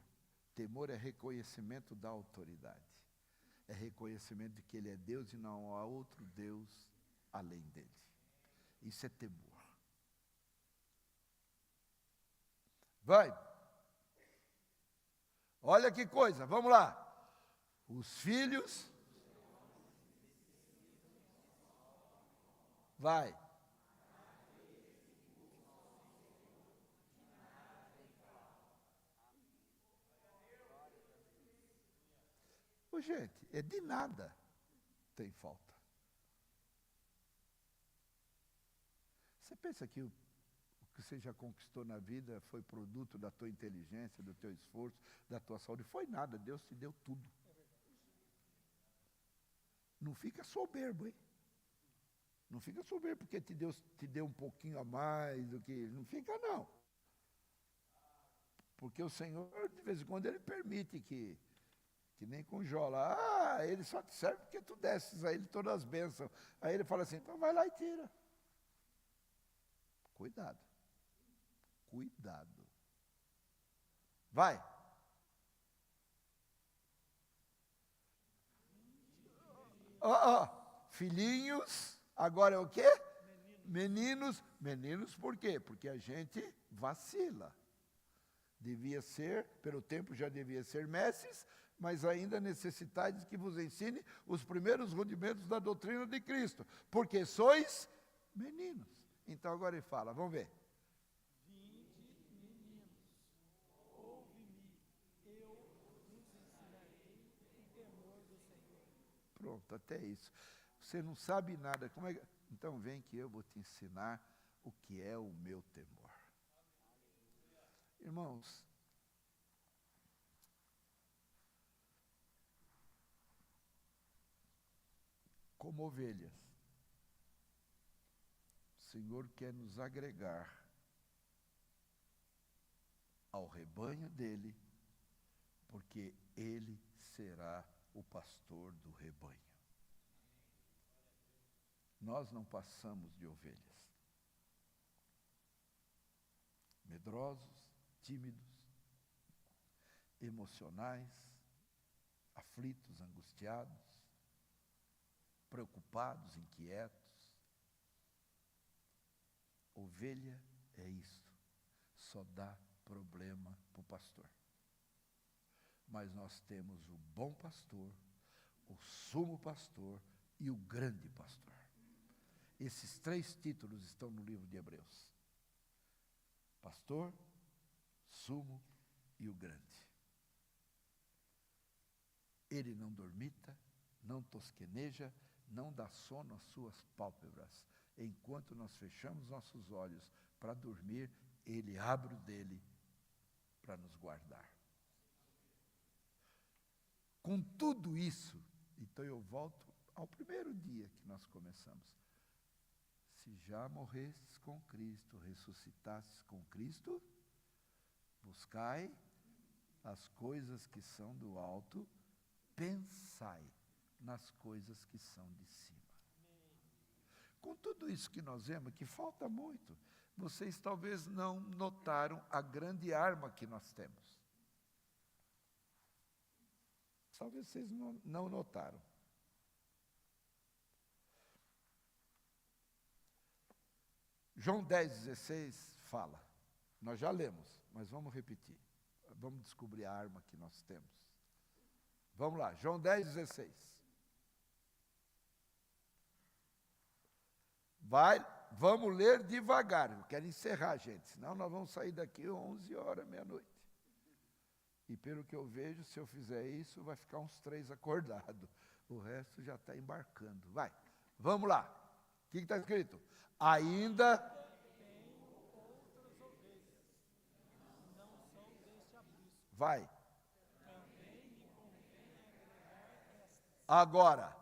temor é reconhecimento da autoridade. É reconhecimento de que ele é Deus e não há outro Deus além dele. Isso é temor. Vai. Olha que coisa, vamos lá. Os filhos. Vai. Ô, gente, é de nada tem falta. Você pensa que o que você já conquistou na vida foi produto da tua inteligência, do teu esforço, da tua saúde? Foi nada, Deus te deu tudo. Não fica soberbo, hein? Não fica soberbo porque Deus te deu um pouquinho a mais do que... Não fica, não. Porque o Senhor, de vez em quando, Ele permite que nem com Jó lá, Ele só te serve porque tu desses a Ele todas as bênçãos. Aí Ele fala assim, então vai lá e tira. Cuidado. Cuidado. Vai. Filhinhos, agora é o quê? Meninos. Meninos por quê? Porque a gente vacila. Devia ser, pelo tempo já devia ser mestres, mas ainda necessitais que vos ensine os primeiros rudimentos da doutrina de Cristo, porque sois meninos. Então agora ele fala, vamos ver. Vinde, meninos, ouve-me, eu vos ensinarei o temor do Senhor. Pronto, até isso. Você não sabe nada, como é que... Então vem que eu vou te ensinar o que é o meu temor. Irmãos, como ovelhas, o Senhor quer nos agregar ao rebanho dele, porque ele será o pastor do rebanho. Nós não passamos de ovelhas. Medrosos, tímidos, emocionais, aflitos, angustiados, preocupados, inquietos. Ovelha é isto, só dá problema para o pastor. Mas nós temos o bom pastor, o sumo pastor e o grande pastor. Esses 3 títulos estão no livro de Hebreus. Pastor, sumo e o grande. Ele não dormita, não tosqueneja, não dá sono às suas pálpebras. Enquanto nós fechamos nossos olhos para dormir, ele abre o dele para nos guardar. Com tudo isso, então eu volto ao primeiro dia que nós começamos. Se já morrestes com Cristo, ressuscitastes com Cristo, buscai as coisas que são do alto, pensai nas coisas que são de cima. Com tudo isso que nós vemos, que falta muito, vocês talvez não notaram a grande arma que nós temos. Talvez vocês não notaram. João 10,16 fala, nós já lemos, mas vamos repetir. Vamos descobrir a arma que nós temos. Vamos lá, João 10,16. Vamos ler devagar, eu quero encerrar, gente, senão nós vamos sair daqui 11 horas, meia-noite. E pelo que eu vejo, se eu fizer isso, vai ficar uns 3 acordados. O resto já está embarcando. Vai, vamos lá. O que está escrito? Ainda Tenho outras ovelhas, não são deste aprisco. vai. Também me convém agregar estas, Agora,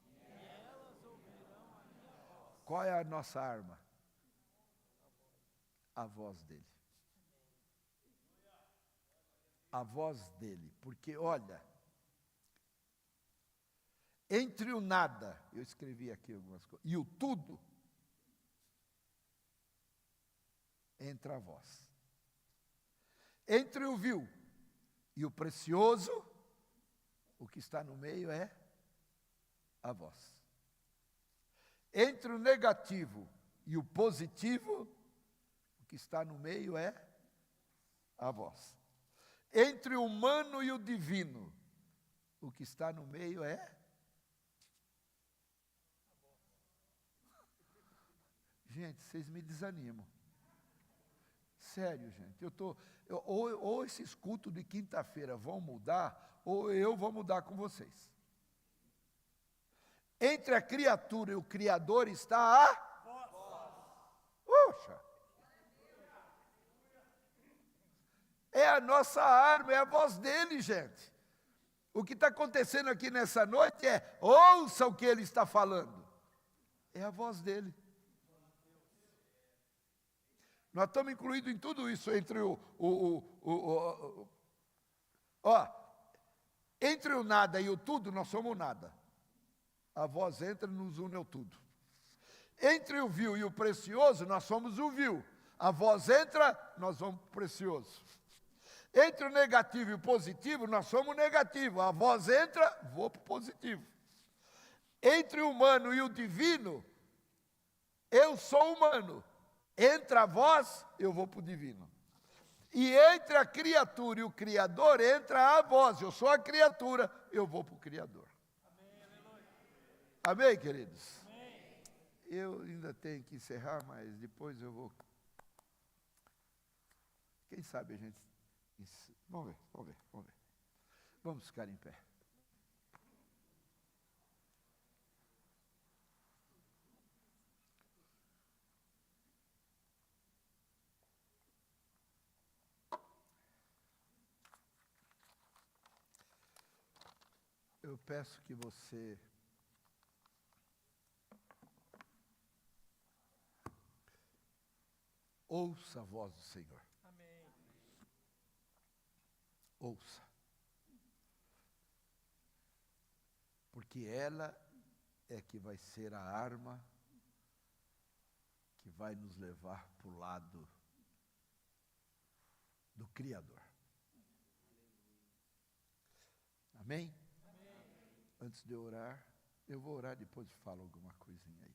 e elas ouvirão a minha voz. qual é a nossa arma? A voz dele. A voz dele. Porque, olha, Entre o nada, eu escrevi aqui algumas coisas, e o tudo, entra a voz. Entre o vil e o precioso, o que está no meio é a voz. Entre o negativo e o positivo, o que está no meio é a voz. Entre o humano e o divino, o que está no meio é gente, vocês me desanimam. Sério, gente. Ou esses cultos de quinta-feira vão mudar, ou eu vou mudar com vocês. Entre a criatura e o Criador está a... Poxa! É a nossa arma, é a voz dele, gente. O que está acontecendo aqui nessa noite é, ouça o que ele está falando. É a voz dele. Nós estamos incluídos em tudo isso, entre entre o nada e o tudo, nós somos o nada. A voz entra e nos une ao tudo. Entre o vil e o precioso, nós somos o vil. A voz entra, nós vamos para o precioso. Entre o negativo e o positivo, nós somos o negativo. A voz entra, vou para o positivo. Entre o humano e o divino, eu sou humano. Entra a voz, eu vou para o divino. E entre a criatura e o Criador, entra a voz. Eu sou a criatura, eu vou para o Criador. Amém, queridos? Amém. Eu ainda tenho que encerrar, mas depois eu vou... Quem sabe a gente... Vamos ver. Vamos ficar em pé. Eu peço que você ouça a voz do Senhor. Amém. Ouça. Porque ela é que vai ser a arma que vai nos levar para o lado do Criador. Amém? Antes de eu orar, eu vou orar, depois falo alguma coisinha aí.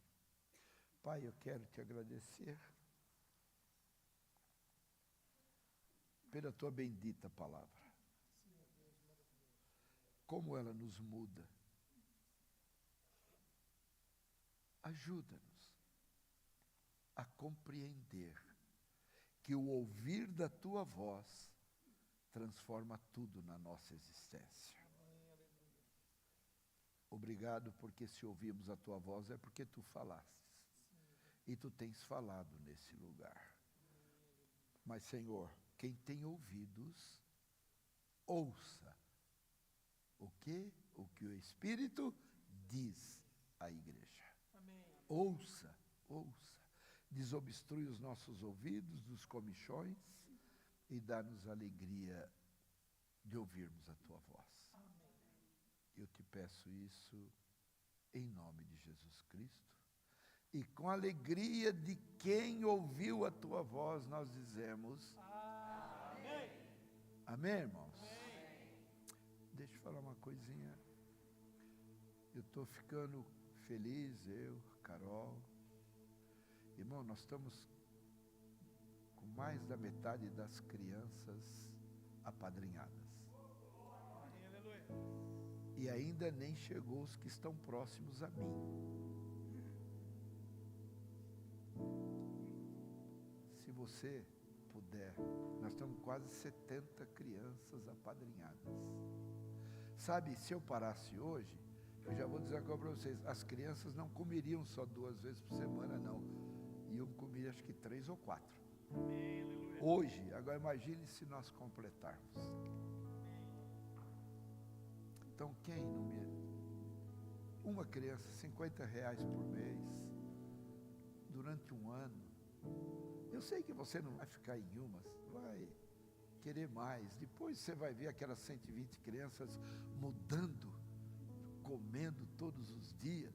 Pai, eu quero te agradecer pela tua bendita palavra. Como ela nos muda. Ajuda-nos a compreender que o ouvir da tua voz transforma tudo na nossa existência. Obrigado, porque se ouvirmos a tua voz é porque tu falastes. E tu tens falado nesse lugar. Mas, Senhor, quem tem ouvidos, ouça o que o Espírito diz à igreja. Amém. Ouça. Desobstrui os nossos ouvidos dos comichões e dá-nos alegria de ouvirmos a tua voz. Eu te peço isso em nome de Jesus Cristo. E com a alegria de quem ouviu a tua voz, nós dizemos... Amém. Amém, irmãos? Amém. Deixa eu falar uma coisinha. Eu estou ficando feliz, eu, Carol. Irmão, nós estamos com mais da metade das crianças apadrinhadas. Aleluia. E ainda nem chegou os que estão próximos a mim. Se você puder, nós estamos quase 70 crianças apadrinhadas. Sabe, se eu parasse hoje, eu já vou dizer agora para vocês, as crianças não comeriam só 2 vezes por semana, não. Iam comer acho que 3 ou 4. Aleluia. Hoje, agora imagine se nós completarmos. Então, quem não me... Uma criança, R$50 por mês, durante um ano. Eu sei que você não vai ficar em umas, vai querer mais. Depois você vai ver aquelas 120 crianças mudando, comendo todos os dias.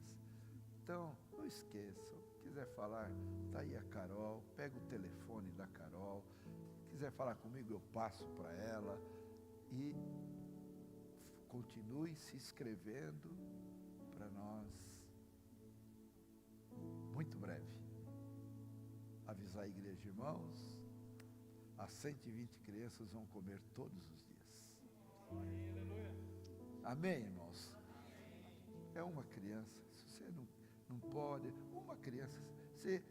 Então, não esqueçam, se quiser falar, está aí a Carol, pega o telefone da Carol, se quiser falar comigo, eu passo para ela, e continue se inscrevendo para nós, muito breve, avisar a igreja de irmãos, as 120 crianças vão comer todos os dias. Amém, irmãos? É uma criança, se você não pode, uma criança, você,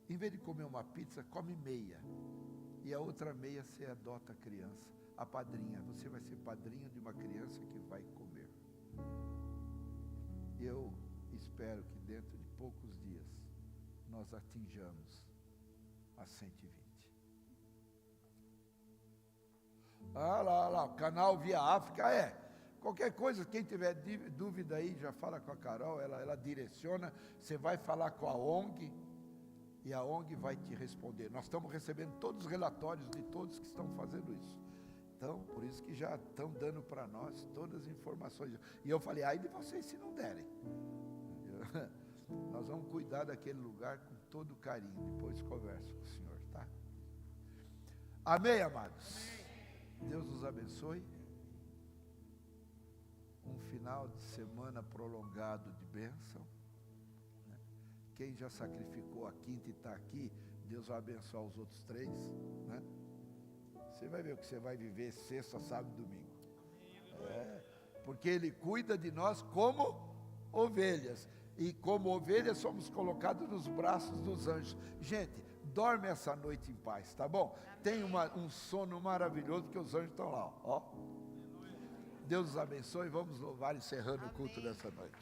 em vez de comer uma pizza, come meia, e a outra meia você adota a criança, a padrinha, você vai ser padrinho de uma criança que vai comer. Eu espero que dentro de poucos dias, nós atinjamos as 120. Lá, o canal Via África, qualquer coisa, quem tiver dúvida aí, já fala com a Carol, ela direciona, você vai falar com a ONG, e a ONG vai te responder. Nós estamos recebendo todos os relatórios de todos que estão fazendo isso. Então, por isso que já estão dando para nós todas as informações. E eu falei, ai de vocês se não derem. Nós vamos cuidar daquele lugar com todo carinho. Depois converso com o senhor, tá? Amém, amados? Deus nos abençoe. Um final de semana prolongado de bênção. Quem já sacrificou a quinta e está aqui, Deus vai abençoar os outros 3, né? Você vai ver o que você vai viver sexta, sábado e domingo. Porque Ele cuida de nós como ovelhas. E como ovelhas somos colocados nos braços dos anjos. Gente, dorme essa noite em paz, tá bom? Tem um sono maravilhoso, porque os anjos estão lá, ó. Deus os abençoe. Vamos louvar encerrando o culto dessa noite.